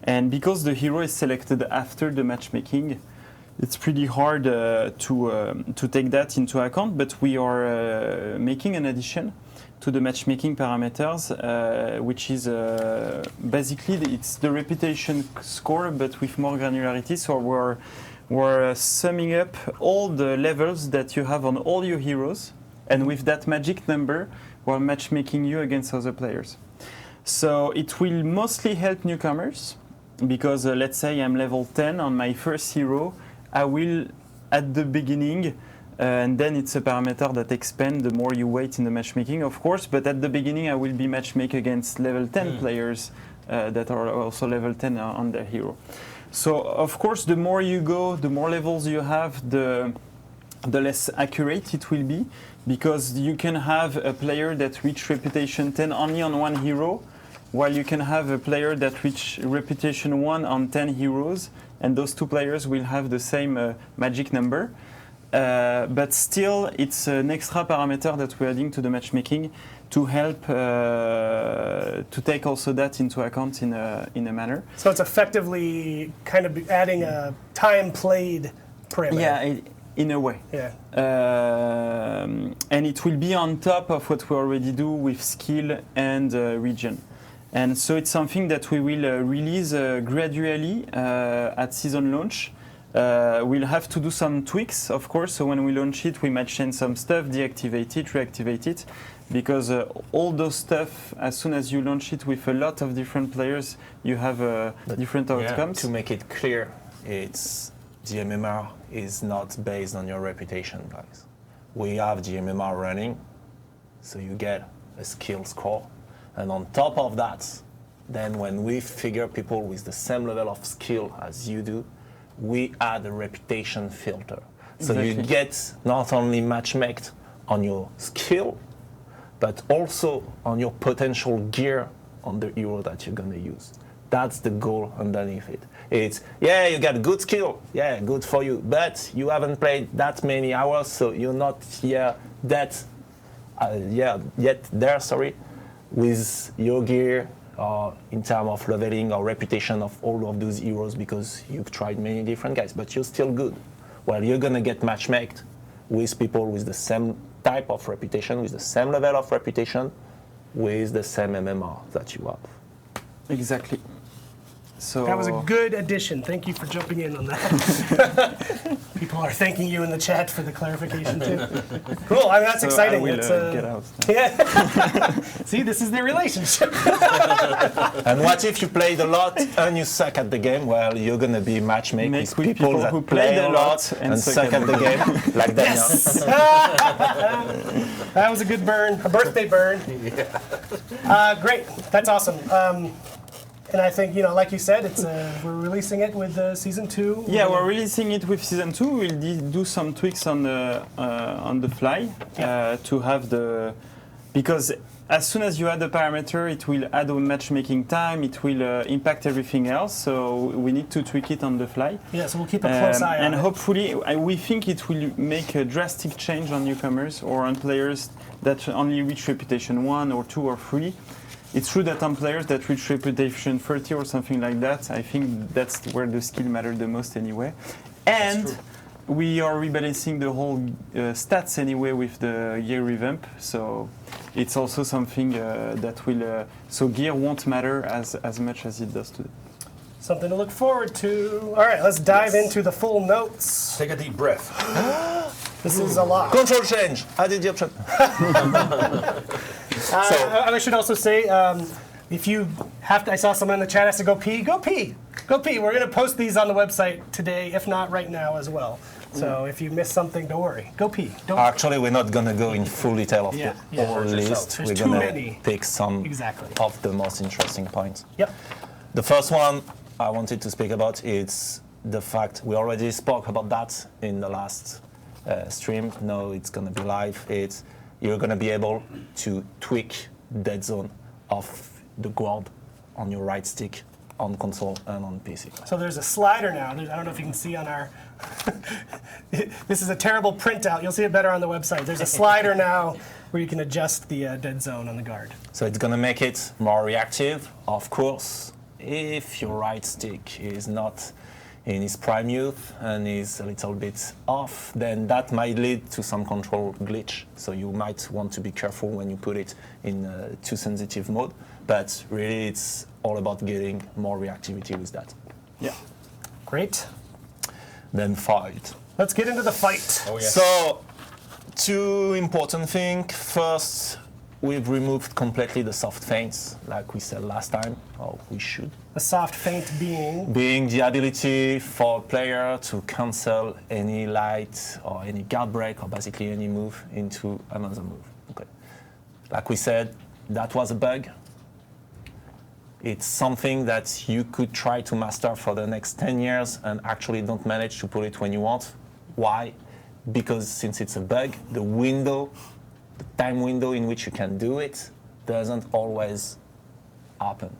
And because the hero is selected after the matchmaking, it's pretty hard to take that into account, but we are making an addition to the matchmaking parameters, which is basically it's the reputation score, but with more granularity. So we're summing up all the levels that you have on all your heroes, and with that magic number, we're matchmaking you against other players. So it will mostly help newcomers, because let's say I'm level 10 on my first hero, I will, at the beginning, and then it's a parameter that expands the more you wait in the matchmaking, of course, but at the beginning I will be matchmake against level 10 players that are also level 10 on their hero. So, of course, the more you go, the more levels you have, the less accurate it will be, because you can have a player that reach reputation 10 only on one hero, while you can have a player that reach reputation 1 on 10 heroes, and those two players will have the same magic number. But still, it's an extra parameter that we're adding to the matchmaking to help to take also that into account in a manner. So it's effectively kind of adding a time played parameter. Yeah, in a way. Yeah. And it will be on top of what we already do with skill and region. And so it's something that we will release gradually at season launch. We'll have to do some tweaks, of course. So when we launch it, we might change some stuff, deactivate it, reactivate it, because all those stuff, as soon as you launch it with a lot of different players, you have different outcomes. To make it clear, the MMR is not based on your reputation, guys. We have the MMR running, so you get a skill score. And on top of that, then when we figure people with the same level of skill as you do, we add a reputation filter. So you get not only matchmaked on your skill, but also on your potential gear on the hero that you're gonna use. That's the goal underneath it. It's, yeah, you got good skill, yeah, good for you, but you haven't played that many hours, so you're not yet there, with your gear, in terms of leveling or reputation of all of those heroes, because you've tried many different guys, but you're still good. Well, you're gonna get matchmaked with people with the same type of reputation, with the same level of reputation, with the same MMR that you have. Exactly. So That was a good addition. Thank you for jumping in on that. People are thanking you in the chat for the clarification too. Cool. I mean, that's exciting. I will, It's, get out. Yeah. See, this is their relationship. And what if you played a lot and you suck at the game? Well, you're gonna be matchmaking with people that who play a lot and suck at the game, like Daniel. Yes. That was a good burn, a birthday burn. Great. That's awesome. And I think, like you said, it's we're releasing it with season 2. Yeah, we're releasing it with season 2. We'll do some tweaks on the fly to have because as soon as you add a parameter, it will add a matchmaking time. It will impact everything else. So we need to tweak it on the fly. Yeah, so we'll keep a close eye on and it. hopefully, we think it will make a drastic change on newcomers or on players that only reach reputation 1 or 2 or 3. It's true that on players that reach reputation 30 or something like that, I think that's where the skill matters the most anyway. And we are rebalancing the whole stats anyway with the gear revamp. So it's also something that will... so gear won't matter as much as it does today. Something to look forward to. All right, let's dive into the full notes. Take a deep breath. This is a lot. Control change. Added the option. I should also say, if you have to, I saw someone in the chat has to go pee, go pee. Go pee. We're going to post these on the website today, if not right now as well. So if you miss something, don't worry. Go pee. Don't Actually, we're not going to go in full detail of the whole list. There's We're too going many. to pick some Exactly. of the most interesting points. Yep. The first one I wanted to speak about is the fact we already spoke about that in the last stream. No, it's going to be live. You're going to be able to tweak dead zone of the guard on your right stick on console and on PC. So there's a slider now. I don't know if you can see on our... This is a terrible printout. You'll see it better on the website. There's a slider now where you can adjust the dead zone on the guard. So it's going to make it more reactive. Of course, if your right stick is not in his prime youth and is a little bit off, then that might lead to some control glitch. So you might want to be careful when you put it in too sensitive mode. But really, it's all about getting more reactivity with that. Yeah. Great. Then fight. Let's get into the fight. Oh, yes. So, two important things. First, we've removed completely the soft feints, like we said last time, or we should. A soft feint being... Being the ability for a player to cancel any light or any guard break or basically any move into another move. Okay. Like we said, that was a bug. It's something that you could try to master for the next 10 years and actually don't manage to put it when you want. Why? Because since it's a bug, the time window in which you can do it doesn't always happen.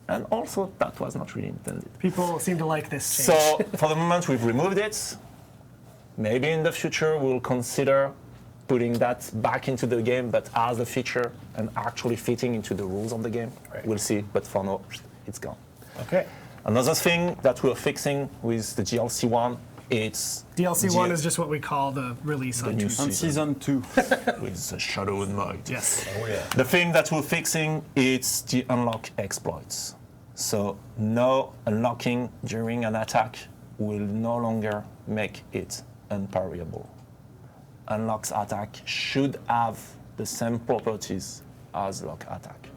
And also, that was not really intended. People seem to like this change. So, for the moment, we've removed it. Maybe in the future, we'll consider putting that back into the game, but as a feature and actually fitting into the rules of the game. Right. We'll see, but for now, it's gone. Okay. Another thing that we're fixing with the GLC one it's DLC 1 is just what we call the release on new Tuesday. On season 2. with Shadow and Might. Yes. Oh yeah. The thing that we're fixing is the unlock exploits. So no unlocking during an attack will no longer make it unparryable. Unlock's attack should have the same properties as lock attack.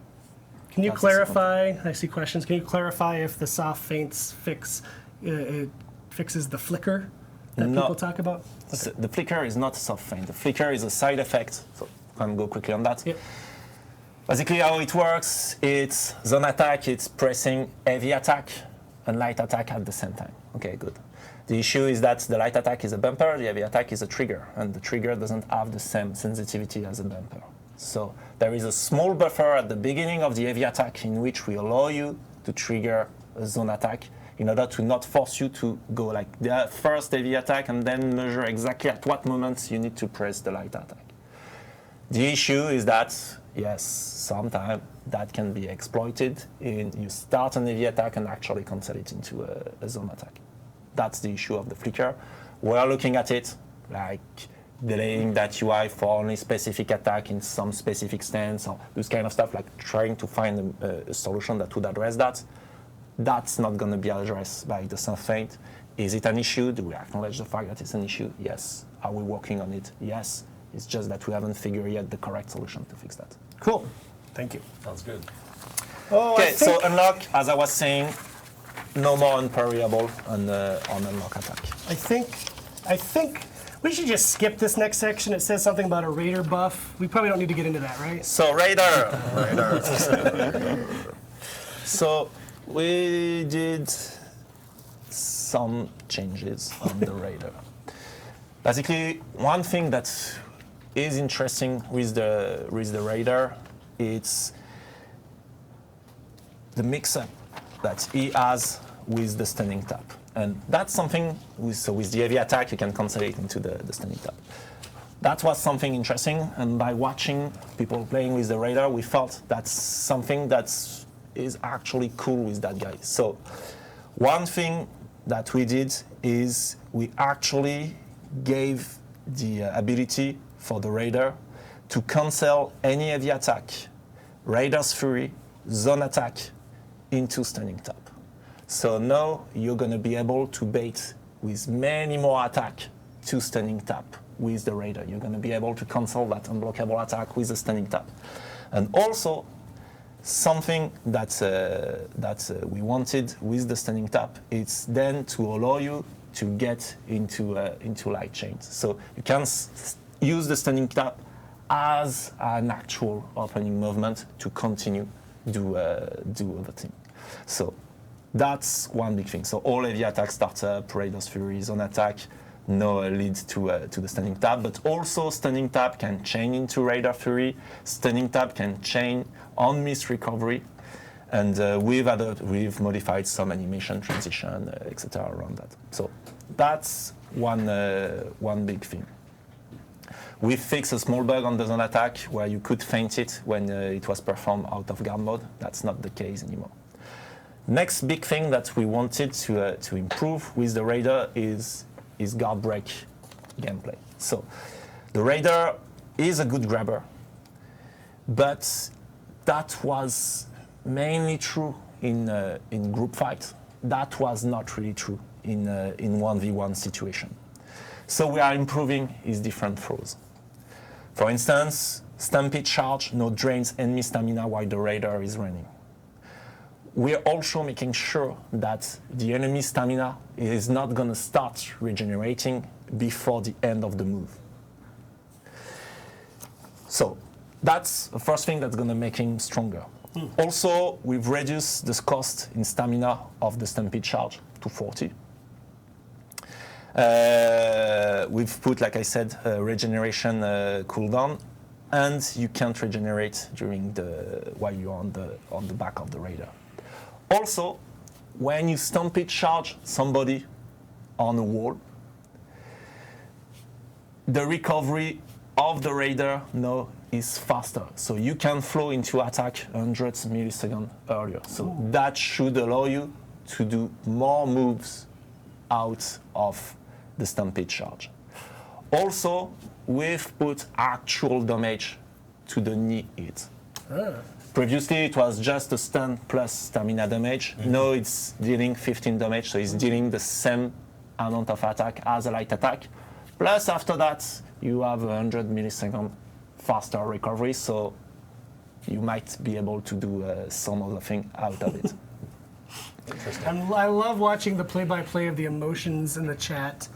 Can you That's the second clarify? I see questions. Can you clarify if the soft feints fix it fixes the flicker that No. people talk about? So the flicker is not a soft feint. The flicker is a side effect. So I can go quickly on that. Yep. Basically, how it works, it's zone attack, it's pressing heavy attack and light attack at the same time. Okay, good. The issue is that the light attack is a bumper, the heavy attack is a trigger, and the trigger doesn't have the same sensitivity as a bumper. So there is a small buffer at the beginning of the heavy attack in which we allow you to trigger a zone attack in order to not force you to go like the first heavy attack and then measure exactly at what moment you need to press the light attack. The issue is that, yes, sometimes that can be exploited in you start an heavy attack and actually cancel it into a zone attack. That's the issue of the flicker. We're looking at it like delaying that UI for only specific attack in some specific stance or this kind of stuff, like trying to find a solution that would address that. That's not going to be addressed by the soft feint. Is it an issue? Do we acknowledge the fact that it's an issue? Yes. Are we working on it? Yes. It's just that we haven't figured yet the correct solution to fix that. Cool. Thank you. Sounds good. Oh, Okay, I think, so unlock, as I was saying, no more unparryable on unlock attack. I think we should just skip this next section. It says something about a raider buff. We probably don't need to get into that, right? So Raider. So we did some changes on the Raider. Basically, one thing that is interesting with the Raider, it's the mix-up that he has with the stunning tap. And that's something, with the heavy attack, you can cancel it into the stunning tap. That was something interesting, and by watching people playing with the Raider, we felt that's something that is actually cool with that guy. So one thing that we did is we actually gave the ability for the Raider to cancel any heavy attack, Raider's Fury, zone attack into stunning tap. So now you're going to be able to bait with many more attack to stunning tap with the Raider. You're going to be able to cancel that unblockable attack with a stunning tap. And also, something that we wanted with the stunning tap is then to allow you to get into light chains. So you can use the stunning tap as an actual opening movement to continue do other thing. So that's one big thing. So all heavy attack startup, Raider's Fury, zone attack, no lead to the stunning tap, but also stunning tap can chain into Raider Fury. Stunning tap can chain on miss recovery, and we've modified some animation transition, etc. around that. So that's one big thing. We fixed a small bug on the zone attack where you could feint it when it was performed out of guard mode. That's not the case anymore. Next big thing that we wanted to improve with the Raider is guard break gameplay. So the Raider is a good grabber, but that was mainly true in group fight. That was not really true in 1v1 situation. So we are improving his different throws. For instance, Stampede Charge no drains enemy stamina while the Raider is running. We're also making sure that the enemy stamina is not going to start regenerating before the end of the move. So that's the first thing that's going to make him stronger. Also, we've reduced the cost in stamina of the Stampede Charge to 40. We've put, like I said, a regeneration cooldown, and you can't regenerate while you're on the back of the Raider. Also, when you Stampede Charge somebody on a wall, the recovery of the Raider now is faster. So you can flow into attack 100 milliseconds earlier. So that should allow you to do more moves out of the stampede charge. Also, we've put actual damage to the knee hit. Previously, it was just a stun plus stamina damage. Now it's dealing 15 damage, so it's dealing the same amount of attack as a light attack. Plus, after that, you have 100 millisecond faster recovery, so you might be able to do some other thing out of it. I love watching the play-by-play of the emotions in the chat.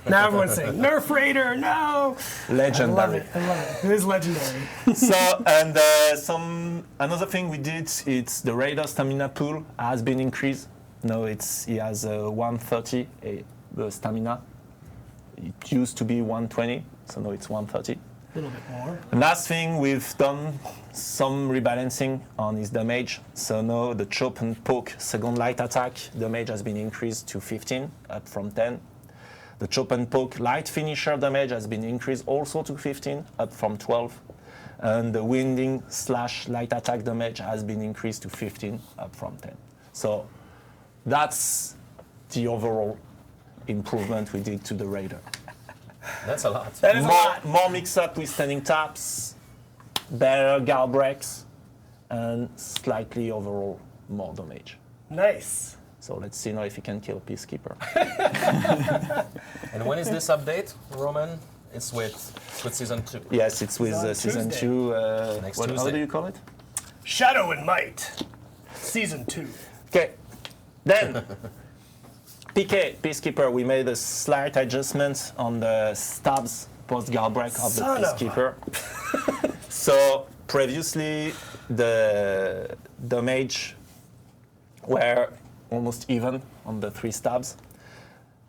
Now everyone's saying, Nerf Raider, no! Legendary. I love it. It is legendary. So, and another thing we did, it's the Raider stamina pool has been increased. Now he has 130 stamina. It used to be 120, so now it's 130. A little bit more. And last thing, we've done some rebalancing on his damage. So now the chop and poke second light attack damage has been increased to 15, up from 10. The chop and poke light finisher damage has been increased also to 15, up from 12. And the winding / light attack damage has been increased to 15, up from 10. So that's the overall improvement we did to the Raider. That's a lot. That is a lot. More mix up with standing taps, better guard breaks, and slightly overall more damage. Nice. So let's see now if he can kill Peacekeeper. And when is this update, Roman? It's with season 2. Yes, it's with on season Tuesday. 2. Next How Tuesday. do you call it? Shadow and Might, Season 2. Okay, then PK, Peacekeeper, we made a slight adjustment on the stabs post-guard break of the Son of a- Peacekeeper. So previously, the damage were almost even on the 3 stabs.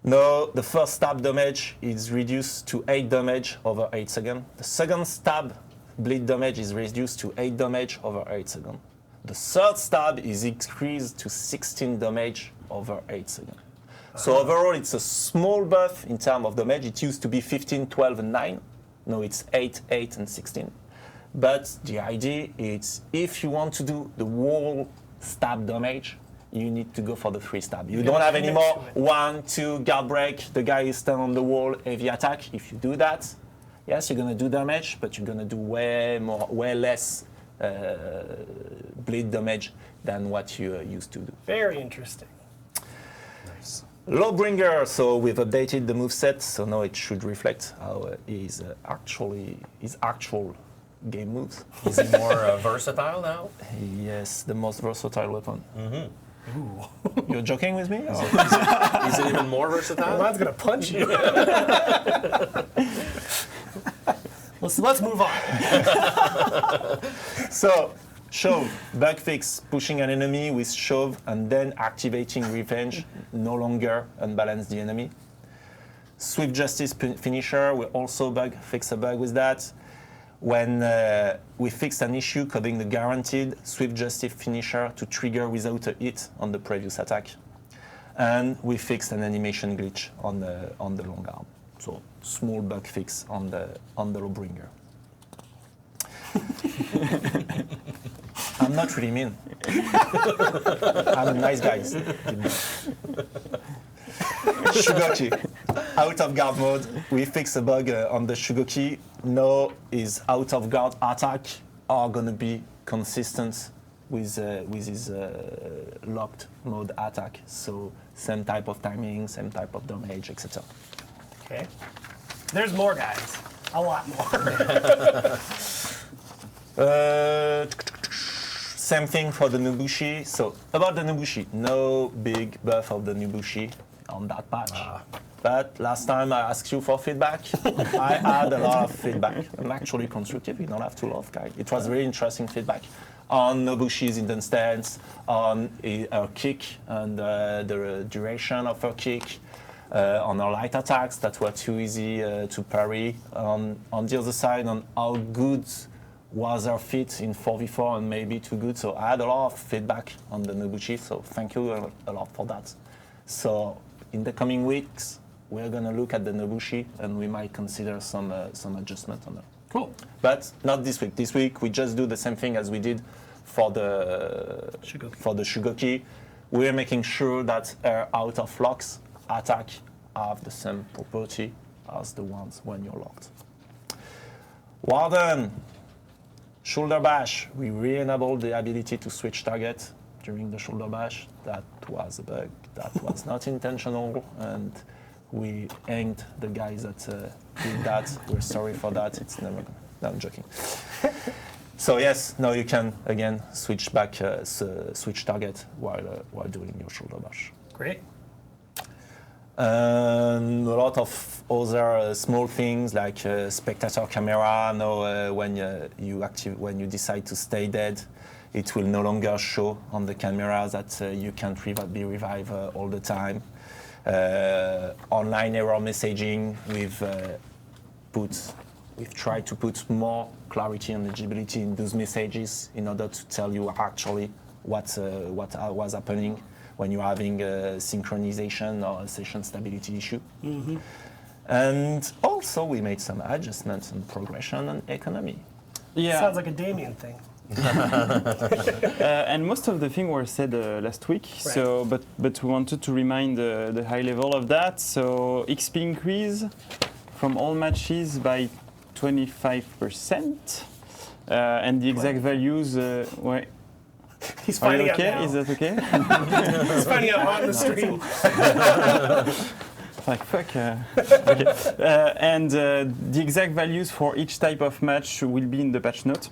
Now, the first stab damage is reduced to 8 damage over 8 seconds. The second stab bleed damage is reduced to 8 damage over 8 seconds. The third stab is increased to 16 damage over 8 seconds. So overall, it's a small buff in terms of damage. It used to be 15, 12, and 9. Now it's 8, 8, and 16. But the idea is if you want to do the whole stab damage, you need to go for the 3 stab. You don't have any more 1, 2, guard break, the guy is stand on the wall, heavy attack. If you do that, yes, you're gonna do damage, but you're gonna do way less bleed damage than what you used to do. Very interesting. Nice. Lawbringer, so we've updated the moveset, so now it should reflect how his actual game moves. Is he more versatile now? Yes, the most versatile weapon. You're joking with me? Or? Is it even more versatile? Mine's gonna punch you. Let's move on. So, shove, bug fix, pushing an enemy with shove and then activating revenge, no longer unbalance the enemy. Swift justice finisher, we also fix a bug with that. When we fixed an issue coding the guaranteed Swift Justice finisher to trigger without a hit on the previous attack. And we fixed an animation glitch on the long arm. So small bug fix on the Lawbringer. I'm not really mean. I'm a nice guy. Shugoki, out of guard mode. We fix a bug on the Shugoki. Now his out of guard attack are gonna be consistent with his locked mode attack. So same type of timing, same type of damage, etc. Okay. There's more guys. A lot more. Same thing for the Nobushi. So about the Nobushi, no big buff of the Nobushi on that patch. But last time I asked you for feedback, I had a lot of feedback. I'm actually constructive, you don't have to love, guy. It was really interesting feedback on Nobushi's indent stance, on her kick and the duration of her kick, on her light attacks that were too easy to parry. On the other side, on how good was her fit in 4v4 and maybe too good. So I had a lot of feedback on the Nobushi, so thank you a lot for that. So in the coming weeks, we're gonna look at the Nobushi and we might consider some adjustment on it. Cool. But not this week. This week we just do the same thing as we did for the Shugoki. Shugoki. We're making sure that her out of locks attack have the same property as the ones when you're locked. Warden, shoulder bash. We re-enabled the ability to switch target during the shoulder bash. That was a bug. That was not intentional, and we hanged the guys that did that. We're sorry for that. It's never. No, I'm joking. So yes, now you can again switch target while doing your shoulder bash. Great. A lot of other small things like spectator camera. Now, when you decide to stay dead, it will no longer show on the camera that you can't be revived all the time. Online error messaging. We've tried to put more clarity and legibility in those messages in order to tell you actually what was happening when you're having a synchronization or a session stability issue. Mm-hmm. And also we made some adjustments in progression and economy. Yeah. Sounds like a Damien thing. And most of the things were said last week. Right. So, but we wanted to remind the high level of that. So XP increase from all matches by 25%, and the exact values. He's Are you finding okay? out now. Is that okay? He's finding out on the stream. Like fuck. Okay. And the exact values for each type of match will be in the patch note,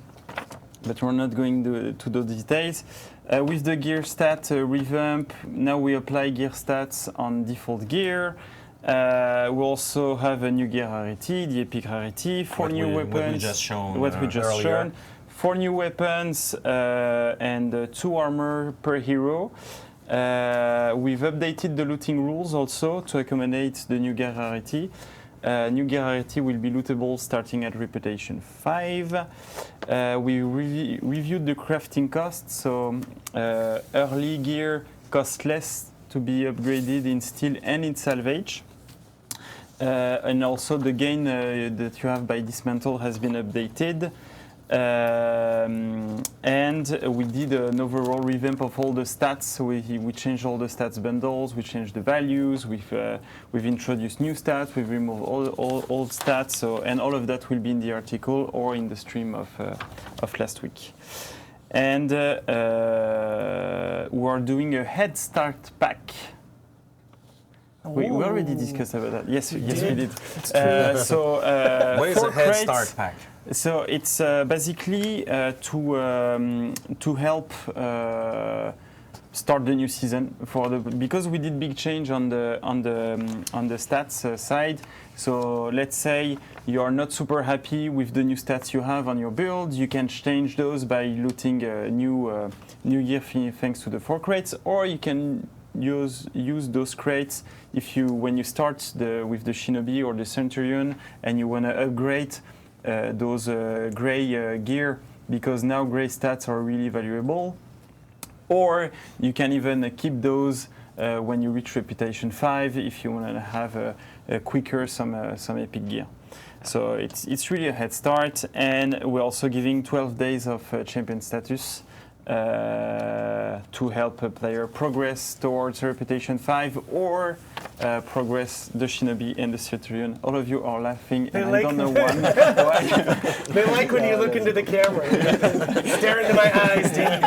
but we're not going to those details. With the gear stat revamp, now we apply gear stats on default gear. We also have a new gear rarity, the epic rarity, four new weapons. What we just shown. What we just earlier. shown. 4 new weapons and 2 armor per hero. We've updated the looting rules also to accommodate the new gear rarity. New gear rarity will be lootable starting at Reputation 5. We reviewed the crafting costs, so early gear costs less to be upgraded in steel and in salvage. And also the gain that you have by dismantle has been updated. And we did an overall revamp of all the stats. We changed all the stats bundles, we changed the values, we've introduced new stats, we've removed all old stats, so, and all of that will be in the article or in the stream of last week. And we're doing a Head Start pack. We already discussed about that. Yes, we did. What is a Head Start pack? So it's basically to help start the new season because we did big change on the stats side. So let's say you are not super happy with the new stats you have on your build. You can change those by looting new gear thanks to the 4 crates, or you can use those crates when you start with the Shinobi or the Centurion and you want to upgrade those gray gear, because now gray stats are really valuable. Or you can even keep those when you reach Reputation 5 if you want to have a quicker some epic gear. So it's really a head start, and we're also giving 12 days of champion status to help a player progress towards Reputation 5 or progress the Shinobi and the Centurion. All of you are laughing, and I don't know why. They like when you look into the camera, stare into my eyes, Dave.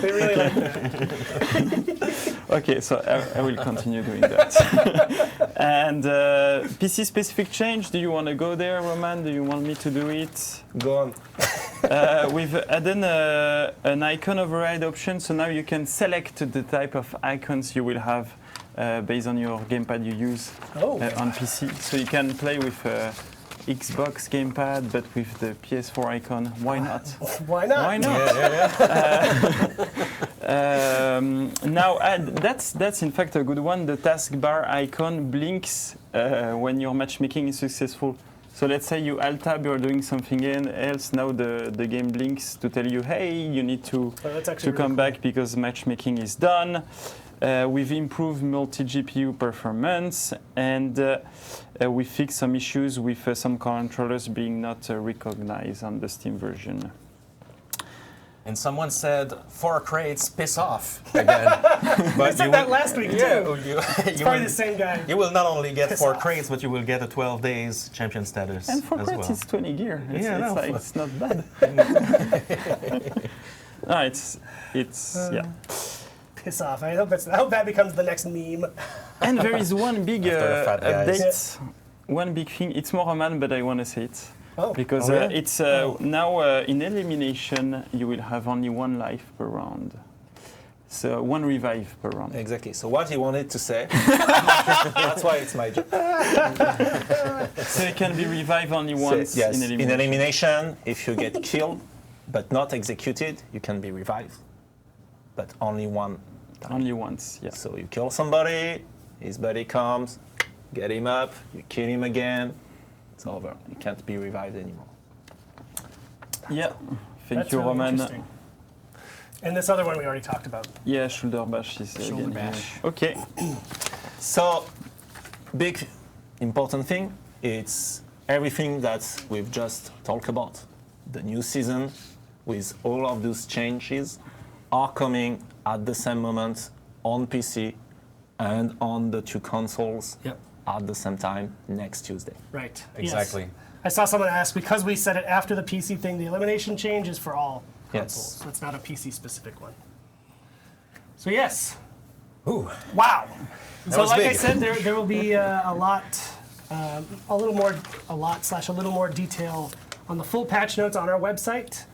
They really like that. Okay, so I will continue doing that. And PC-specific change, do you want to go there, Roman? Do you want me to do it? Go on. We've added an icon override option, so now you can select the type of icons you will have based on your gamepad you use on PC. So you can play with Xbox gamepad, but with the PS4 icon. Why not? Why not? Why not? Now, that's in fact a good one. The taskbar icon blinks when your matchmaking is successful. So let's say you alt-tab, you're doing something else, now the game blinks to tell you, hey, you need to come back because matchmaking is done. We've improved multi-GPU performance, and we fixed some issues with some controllers being not recognized on the Steam version. And someone said 4 crates, piss off again. But I said that last week, too. It's Probably the same guy. You will not only get Piss 4 off. crates, but you will get a 12 days champion status And for as credits, well. it's 20 gear. It's, Yeah, it's, no, like, for- it's not bad. No, it's yeah. Piss off. I hope that becomes the next meme. And there is one big After the fat guys. update, one big thing. It's more a man, but I want to say it. Oh. Because yeah? it's now in elimination, you will have only 1 life per round. So 1 revive per round. Exactly. So what he wanted to say, that's why it's my job. So it can be revived only once Yes, in in elimination. elimination, if you get killed but not executed, you can be revived, but only one time. Only once, yeah. So you kill somebody, his buddy comes, get him up, you kill him again, it's over. You can't be revived anymore. Yeah. Thank That's you, really Roman. interesting. And this other one we already talked about. Yeah, shoulder bash is Shoulder again bash. here. Okay. So, big important thing, it's everything that we've just talked about. The new season with all of those changes are coming at the same moment on PC and on the 2 consoles Yep. at the same time next Tuesday. Right. Exactly. Yes. I saw someone ask, because we said it after the PC thing, the elimination change is for all consoles. Yes. So it's not a PC specific one. So yes. Ooh. Wow. So was like I big. said, there will be a little more detail on the full patch notes on our website.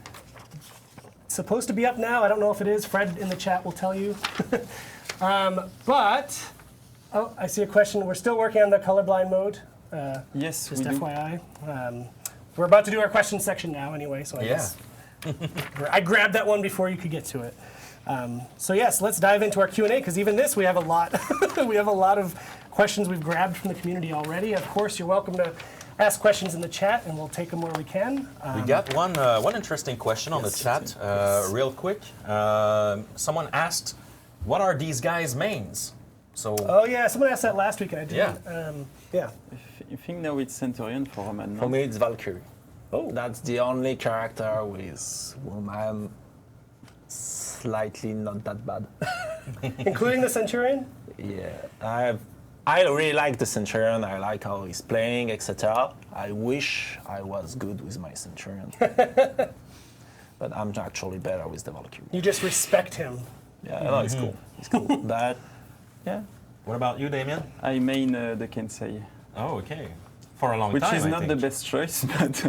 It's supposed to be up now. I don't know if it is. Fred in the chat will tell you. But, oh, I see a question. We're still working on the colorblind mode. Yes, Just we do. FYI. We're about to do our question section now anyway, so I guess I grabbed that one before you could get to it. So yes, let's dive into our Q&A, because even this we have a lot. We have a lot of questions we've grabbed from the community already. Of course, you're welcome to ask questions in the chat, and we'll take them where we can. We got one interesting question on the chat, real quick. Someone asked, what are these guys' mains? So, Oh yeah, someone asked that last week, and I didn't. Yeah. I think now it's Centurion for Roman. For No? me, it's Valkyrie. Oh. That's the only character with whom I'm slightly not that bad. Including the Centurion? Yeah, I really like the Centurion. I like how he's playing, etc. I wish I was good with my Centurion, but I'm actually better with the Valkyrie. You just respect him. Yeah, no, it's cool. It's cool. But yeah, what about you, Damien? I main the Kensei, Oh, okay. For a long which time, is I not the think. best choice, but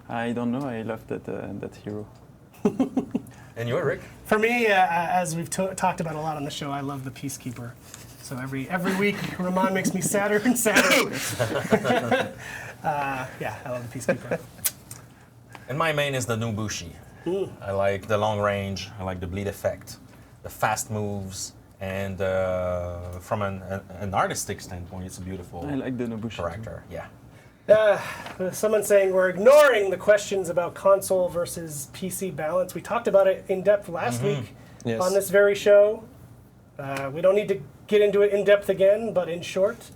I don't know. I love that hero. And you, Rick? For me, as we've talked about a lot on the show, I love the Peacekeeper. So every week, Ramon makes me sadder and sadder. Yeah, I love the Peacekeeper. And my main is the Nubushi. I like the long range, I like the bleed effect, the fast moves, and from an artistic standpoint, it's a beautiful I like the Nobushi. too. character. Yeah. Someone saying we're ignoring the questions about console versus PC balance. We talked about it in depth last week Yes. on this very show. We don't need to get into it in depth again, but in short,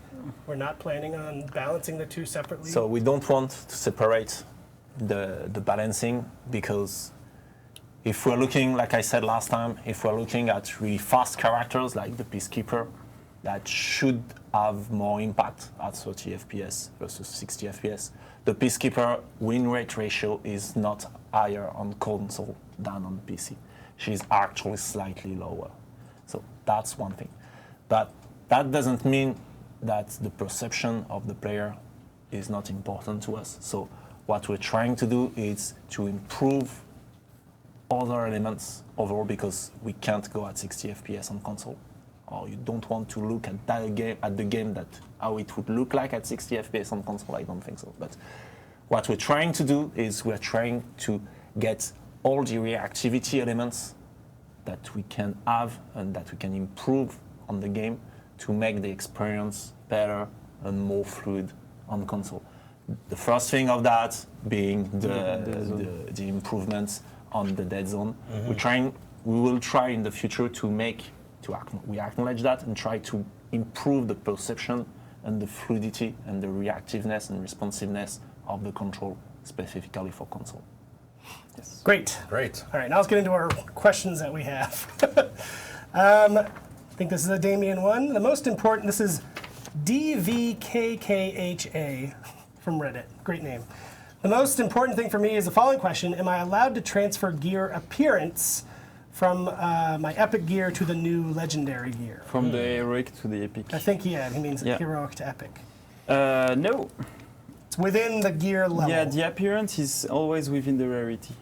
we're not planning on balancing the 2 separately. so we don't want to separate the balancing, because if we're looking, like I said last time, if we're looking at really fast characters like the Peacekeeper, that should have more impact at 30 FPS versus 60 FPS. The Peacekeeper win rate ratio is not higher on console than on PC. She's actually slightly lower. So that's one thing. But that doesn't mean that the perception of the player is not important to us. So what we're trying to do is to improve other elements overall, because we can't go at 60 FPS on console. Or you don't want to look at the game that how it would look like at 60 FPS on console. I don't think so. But what we're trying to do is we're trying to get all the reactivity elements that we can have and that we can improve on the game to make the experience better and more fluid on console. The first thing of that being the improvements on the dead zone. We will try in the future we acknowledge that and try to improve the perception and the fluidity and the reactiveness and responsiveness of the control specifically for console. Yes. Great. Great. All right, now let's get into our questions that we have. I think this is a Damien one. The most important, this is DVKKHA from Reddit. Great name. The most important thing for me is the following question. Am I allowed to transfer gear appearance from my epic gear to the new legendary gear? From the heroic to the epic. I think, yeah, he means Yeah. heroic to epic. No. It's within the gear level. Yeah, the appearance is always within the rarity.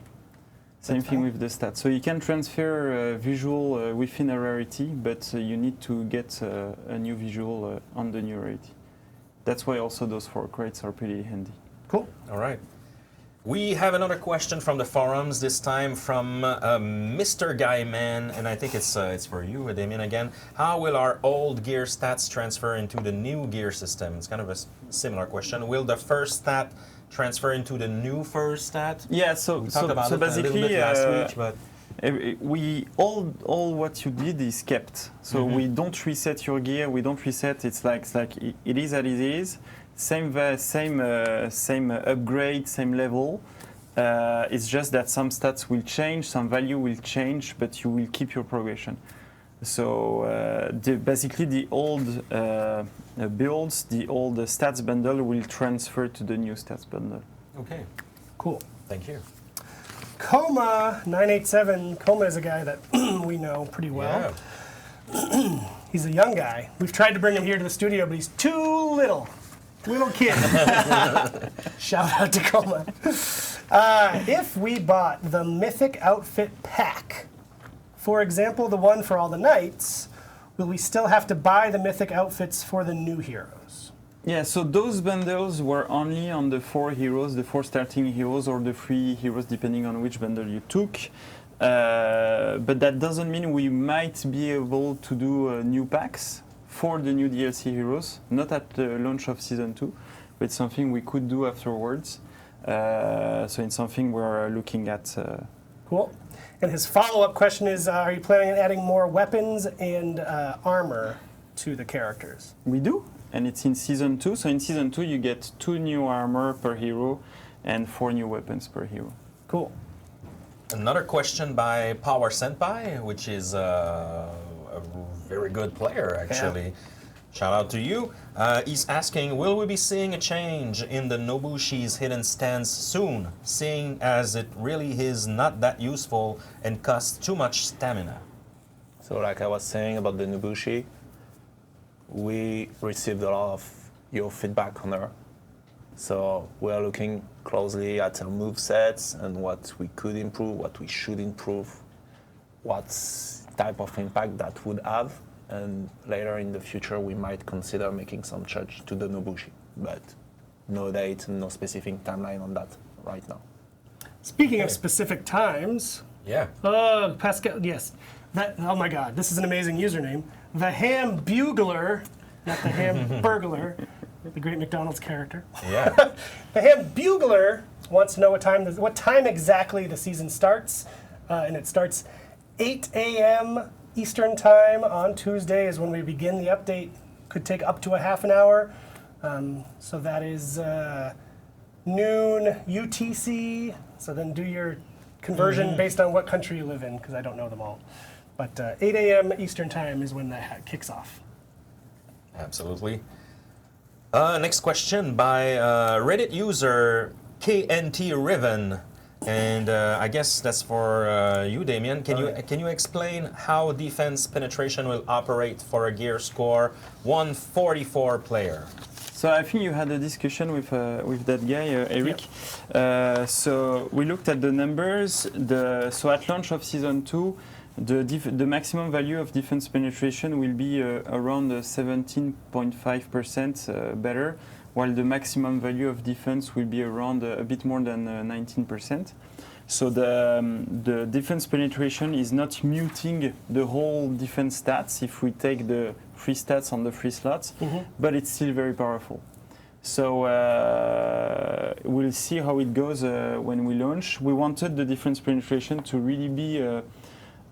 Same thing with the stats. So you can transfer visual within a rarity, but you need to get a new visual on the new rarity. That's why also those 4 crates are pretty handy. Cool. All right. We have another question from the forums, this time from Mr. Guyman, and I think it's for you, Damien, again. How will our old gear stats transfer into the new gear system? It's kind of a similar question. Will the first stat transfer into the new first stat? Yeah, We talked about it basically, a little bit last week, but we all what you did is kept. So we don't reset your gear. We don't reset. It's like it is as it is. Same upgrade, same level. It's just that some stats will change, some value will change, but you will keep your progression. So basically, the old builds, the old stats bundle will transfer to the new stats bundle. okay. Cool. Thank you. Coma987. Coma is a guy that we know pretty well. Yeah. He's a young guy. We've tried to bring him here to the studio, but he's too little. Little kid. Shout out to Coma. If we bought the Mythic Outfit Pack, for example, the one for all the knights, will we still have to buy the Mythic outfits for the new heroes? Yeah, so those bundles were only on the 4 heroes, the 4 starting heroes, or the 3 heroes, depending on which bundle you took. But that doesn't mean we might be able to do new packs for the new DLC heroes, not at the launch of Season 2, but it's something we could do afterwards. So it's something we're looking at. Cool. And his follow-up question is, are you planning on adding more weapons and armor to the characters? We do, and it's in Season 2. So in Season 2, you get 2 new armor per hero and 4 new weapons per hero. Cool. Another question by Power Senpai, which is a very good player, actually. Shout out to you. He's asking, will we be seeing a change in the Nobushi's hidden stance soon, seeing as it really is not that useful and costs too much stamina? So like I was saying about the Nobushi, we received a lot of your feedback on her. So we're looking closely at her movesets and what we could improve, what we should improve, what type of impact that would have. And later in the future, we might consider making some change to the Nobushi. But no date, no specific timeline on that right now. Speaking of specific times, Yeah. Pascal, yes. Oh my God, this is an amazing username. The Ham Bugler, not the Ham Burglar, the great McDonald's character. Yeah. The Ham Bugler wants to know what time exactly the season starts, and it starts 8 a.m. Eastern Time on Tuesday is when we begin the update. Could take up to a half an hour, so that is noon UTC. So then do your conversion based on what country you live in, because I don't know them all. But 8 a.m. Eastern Time is when that kicks off. Absolutely. Next question by Reddit user KNT Riven. And I guess that's for you, Damien. Can you explain how defense penetration will operate for a gear score 144 player? So I think you had a discussion with that guy, Eric. Yep. So we looked at the numbers. So at launch of Season 2, the maximum value of defense penetration will be around 17.5% better, while the maximum value of defense will be around a bit more than 19%. So the defense penetration is not muting the whole defense stats if we take the free stats on the free slots, but it's still very powerful. So we'll see how it goes when we launch. We wanted the defense penetration to really be a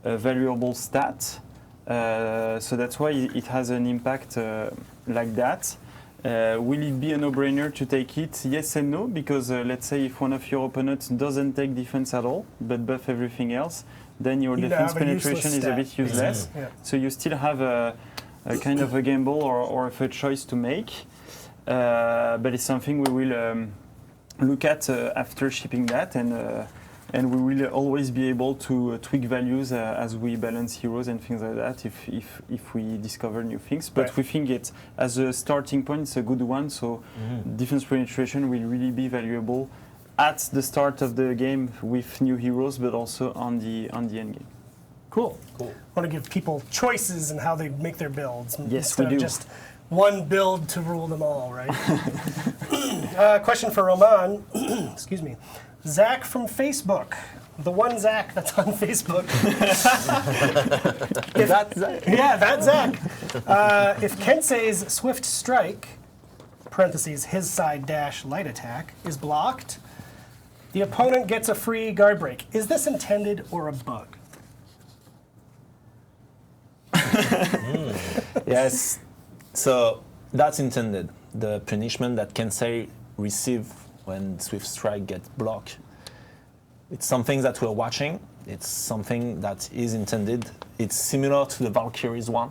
valuable stat, so that's why it has an impact like that. Will it be a no-brainer to take it? Yes and no, because let's say if one of your opponents doesn't take defense at all, but buff everything else, then your You defense have a useless penetration is a stat. bit useless. Yeah. So you still have a kind of a gamble or of a choice to make. But it's something we will look at after shipping that, and we will always be able to tweak values as we balance heroes and things like that if we discover new things. But Right. we think it as a starting point, it's a good one. So defense penetration will really be valuable at the start of the game with new heroes, but also on the end game. Cool. Want to give people choices in how they make their builds Yes, instead we of do. just one build to rule them all, right? Question for Roman. Excuse me. Zach from Facebook. The one Zach that's on Facebook. That's that. Yeah, that's Zach. If Kensei's Swift Strike, parentheses, his side dash light attack, is blocked, the opponent gets a free guard break. Is this intended or a bug? Yes. So that's intended. The punishment that Kensei receive when Swift Strike gets blocked. It's something that we're watching. It's something that is intended. It's similar to the Valkyrie's one.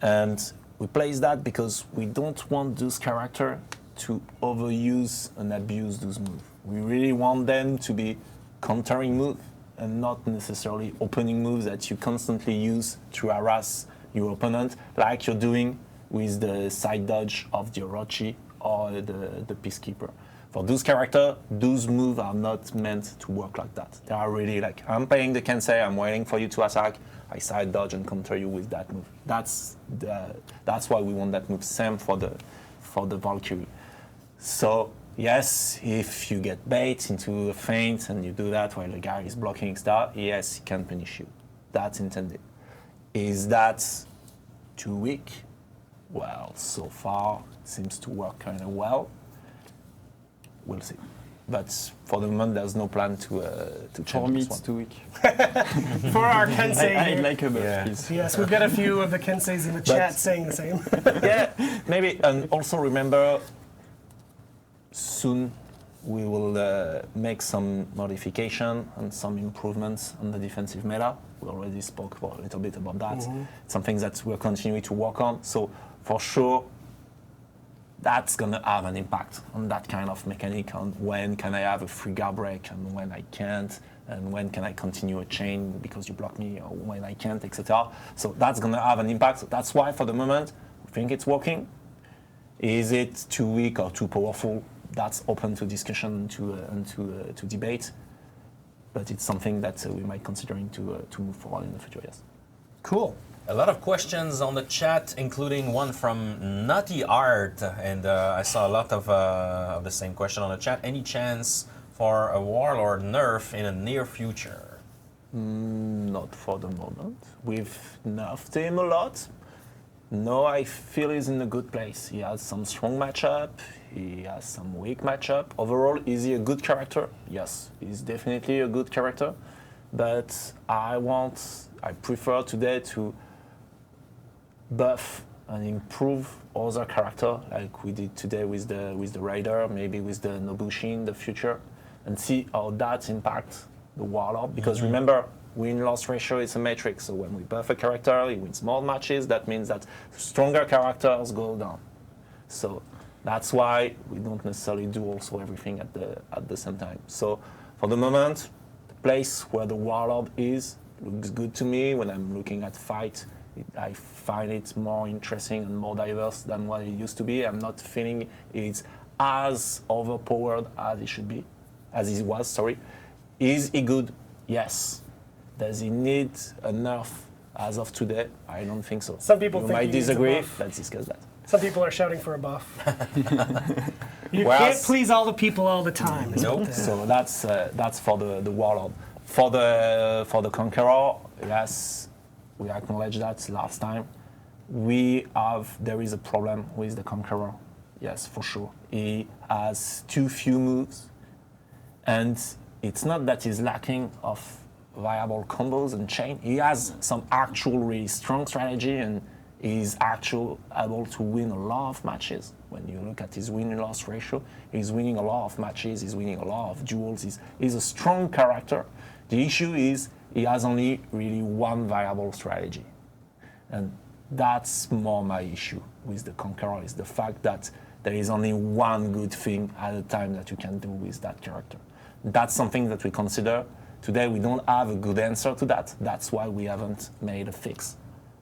And we place that because we don't want those characters to overuse and abuse those moves. We really want them to be countering moves and not necessarily opening moves that you constantly use to harass your opponent, like you're doing with the side dodge of the Orochi or the Peacekeeper. For those characters, those moves are not meant to work like that. They are really like, I'm playing the Kensei, I'm waiting for you to attack, I side dodge and counter you with that move. That's why we want that move. Same for the Valkyrie. So yes, if you get bait into a feint and you do that while the guy is blocking star, yes, he can punish you. That's intended. Is that too weak? Well, so far it seems to work kind of well. We'll see. But for the moment, there's no plan to change For me, this it's one. too weak. For our Kensei I'd here. like a buff, Yeah. please. Yes, we've got a few of the Kenseis in the chat saying the same. Yeah, maybe. And also remember, soon we will make some modification and some improvements on the defensive meta. We already spoke a little bit about that. It's something that we're continuing to work on. So for sure, that's going to have an impact on that kind of mechanic, on when can I have a free guard break and when I can't, and when can I continue a chain because you block me, or when I can't, etc. So that's going to have an impact. So that's why for the moment, we think it's working. Is it too weak or too powerful? That's open to discussion and to debate. But it's something that we might considering to move forward in the future, yes. Cool. A lot of questions on the chat, including one from Naughty Art, and I saw a lot of the same question on the chat. Any chance for a Warlord nerf in the near future? Not for the moment. We've nerfed him a lot. No, I feel he's in a good place. He has some strong matchup. He has some weak matchup. Overall, is he a good character? Yes, he's definitely a good character. But I prefer today to buff and improve other character like we did today with the Raider, maybe with the Nobushi in the future, and see how that impacts the Warlord. Because remember, win-loss ratio is a matrix, so when we buff a character, he wins more matches. That means that stronger characters go down. So that's why we don't necessarily do also everything at the same time. So for the moment, the place where the Warlord is looks good to me. When I'm looking at fight, I find it more interesting and more diverse than what it used to be. I'm not feeling it's as overpowered as it should be, as it was, sorry. Is he good? Yes. Does he need a nerf as of today? I don't think so. Some people you think might he needs a disagree. buff. Let's discuss that. Some people are shouting for a buff. You Well, can't please all the people all the time. is what Nope. they- So that's for the Warlord. For the Conqueror, yes, we acknowledged that last time. There is a problem with the Conqueror. Yes, for sure. He has too few moves, and it's not that he's lacking of viable combos and chain. He has some actual really strong strategy, and He's actually able to win a lot of matches. When you look at his win-loss ratio, he's winning a lot of matches, he's winning a lot of duels, he's a strong character. The issue is he has only really one viable strategy. And that's more my issue with the Conqueror, is the fact that there is only one good thing at a time that you can do with that character. That's something that we consider. Today we don't have a good answer to that. That's why we haven't made a fix.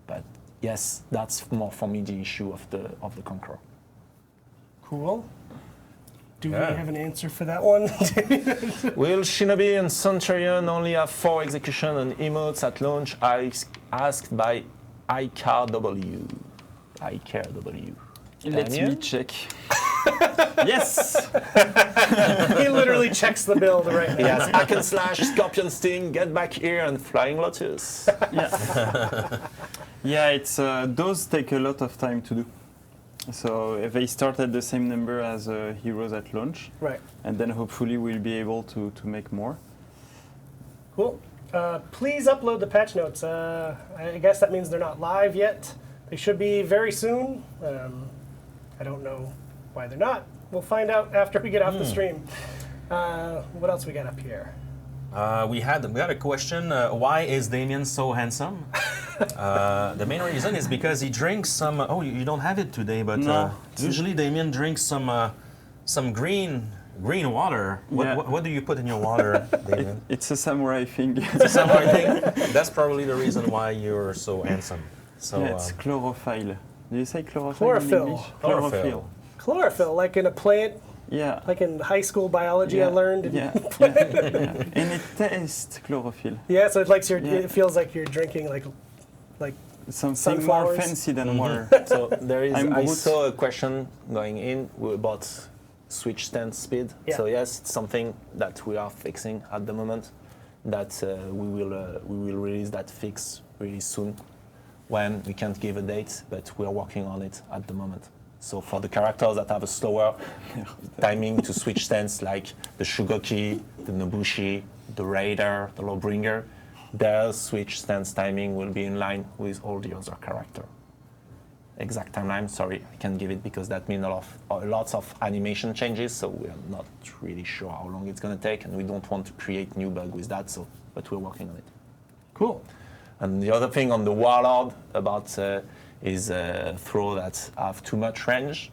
But yes, that's more for me the issue of the Conqueror. Cool. Do we have an answer for that one? Will Shinobi and Centurion only have 4 execution and emotes at launch? Asked by ICarW. ICarW. Let me check. Yes! He literally checks the build right now. He has Hack and Slash, Scorpion Sting, Get Back Here, and Flying Lotus. Yeah, it's those take a lot of time to do. So they start at the same number as heroes at launch. Right. And then hopefully we'll be able to make more. Cool. Please upload the patch notes. I guess that means they're not live yet. They should be very soon. I don't know why they're not. We'll find out after we get off the stream. What else we got up here? We got a question. Why is Damien so handsome? The main reason is because he drinks some. Oh, you don't have it today, but No. Usually Damien drinks some green water. What do you put in your water, Damien? It's a samurai thing. Samurai thing. That's probably the reason why you're so handsome. So Yeah, it's chlorophyll. Do you say chlorophyll Chlorophyll. in English? Chlorophyll. Chlorophyll, like in a plant, Yeah. like in high school biology. I learned. Yeah. And it tastes chlorophyll. Yeah, so it feels like you're drinking like Something Sunflowers. more fancy than water. So there is. I'm I Groot. saw a question going in about switch stance speed. Yeah. So yes, it's something that we are fixing at the moment. That we will release that fix really soon. When we can't give a date, but we're working on it at the moment. So for the characters that have a slower timing to switch stance, like the Shugoki, the Nobushi, the Raider, the Lawbringer, their switch stance timing will be in line with all the other characters. Exact timeline, sorry, I can't give it because that means lots of animation changes, so we're not really sure how long it's going to take, and we don't want to create new bug with that, but we're working on it. cool. And the other thing on the Warlord about is throw that have too much range.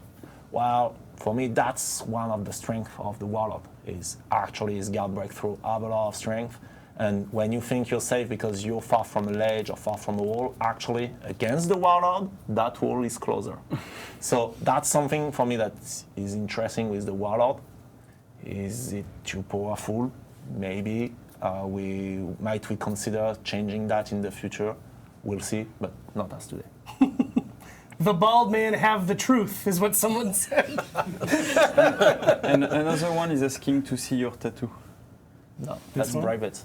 Well, for me, that's one of the strengths of the Warlord, is actually his guard breakthrough have a lot of strength. And when you think you're safe because you're far from a ledge or far from a wall, actually, against the Warlord, that wall is closer. So that's something for me that is interesting with the Warlord. Is it too powerful? Maybe. Might we consider changing that in the future? We'll see, but not as today. The bald man have the truth, is what someone said. And another one is asking to see your tattoo. No, that's one? private.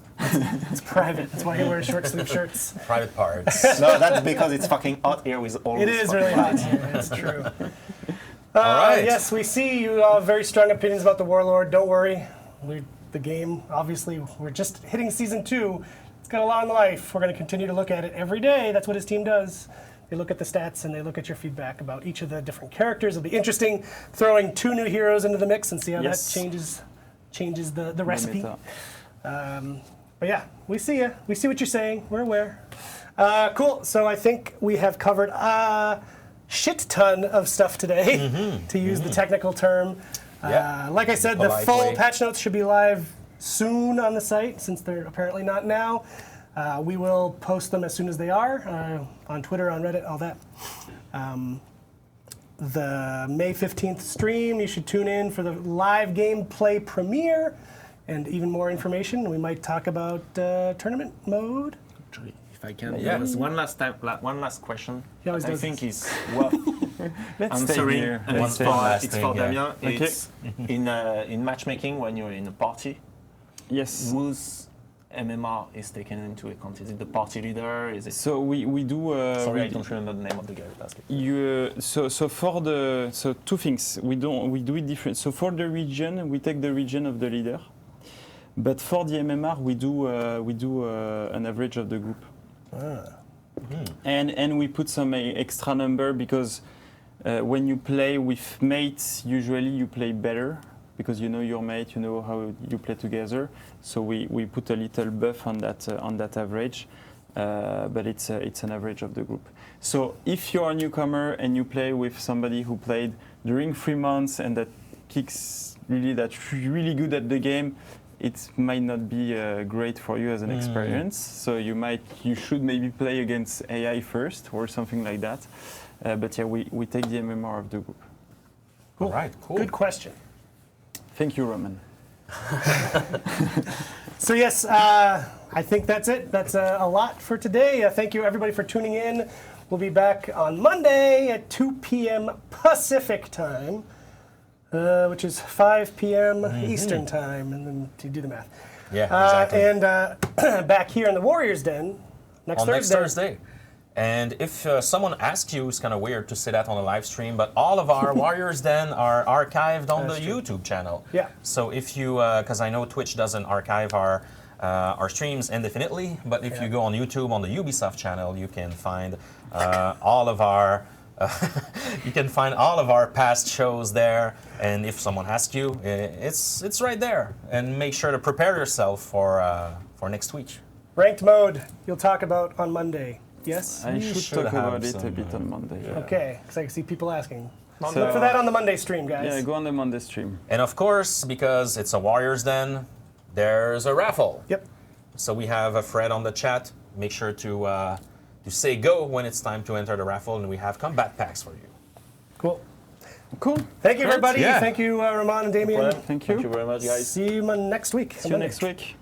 It's private. That's why he wears short sleeve shirts. private parts. No, that's because it's fucking hot here with all It this is fucking really light. hot here. It's true. All right. Yes, we see you have very strong opinions about the Warlord. Don't worry. The game, obviously, we're just hitting season 2. It's got a long life. We're going to continue to look at it every day. That's what his team does. They look at the stats and they look at your feedback about each of the different characters. It'll be interesting throwing 2 new heroes into the mix and see how that changes the recipe. But yeah, we see you. We see what you're saying. We're aware. Cool. So I think we have covered a shit ton of stuff today, to use the technical term. Like I said, the full patch notes should be live soon on the site, since they're apparently not now. We will post them as soon as they are, on Twitter, on Reddit, all that. The May 15th stream, you should tune in for the live gameplay premiere and even more information. We might talk about tournament mode. Actually, if I can, Yeah. there's one last question. He always I does think this. is worth answering. here. And Let's it's for Damien. Okay. It's in matchmaking when you're in a party. Yes. Whose MMR is taken into account? Is it the party leader? Is it? So we do. Sorry, we I don't remember the name of the guy. That's it. So two things we do it different. So for the region, we take the region of the leader, but for the MMR, we do an average of the group. And we put some extra number because when you play with mates, usually you play better because you know your mate, you know how you play together. So we put a little buff on that average, but it's an average of the group. So if you're a newcomer and you play with somebody who played during 3 months and that's really good at the game, it might not be great for you as an experience. So you should maybe play against AI first or something like that. But yeah, we take the MMR of the group. Cool. All right, cool. Good question. Thank you, Roman. So yes, I think that's it. That's a lot for today. Thank you everybody for tuning in. We'll be back on Monday at 2 p.m. Pacific time, which is 5 p.m. Eastern time, and then to do the math. Yeah, exactly. And back here in the Warriors Den next Thursday. And if someone asks you, it's kind of weird to say that on a live stream, but all of our Warriors Den are archived on the YouTube channel. Yeah. So if you, because I know Twitch doesn't archive our streams indefinitely, but if you go on YouTube on the Ubisoft channel, you can find all of our past shows there. And if someone asks you, it's right there. And make sure to prepare yourself for next week. Ranked mode, you'll talk about on Monday. Yes? I should should talk have about it a some, bit on Monday. Yeah. Okay, because I can see people asking. So- Look for that on the Monday stream, guys. Yeah, go on the Monday stream. And of course, because it's a Warriors Den, there's a raffle. Yep. So we have a thread on the chat. Make sure to say go when it's time to enter the raffle, and we have combat packs for you. Cool. Cool. Thank you, everybody. Yeah. Thank you, Roman and Damien. Thank you. Thank you very much, guys. See you next week. See you next week.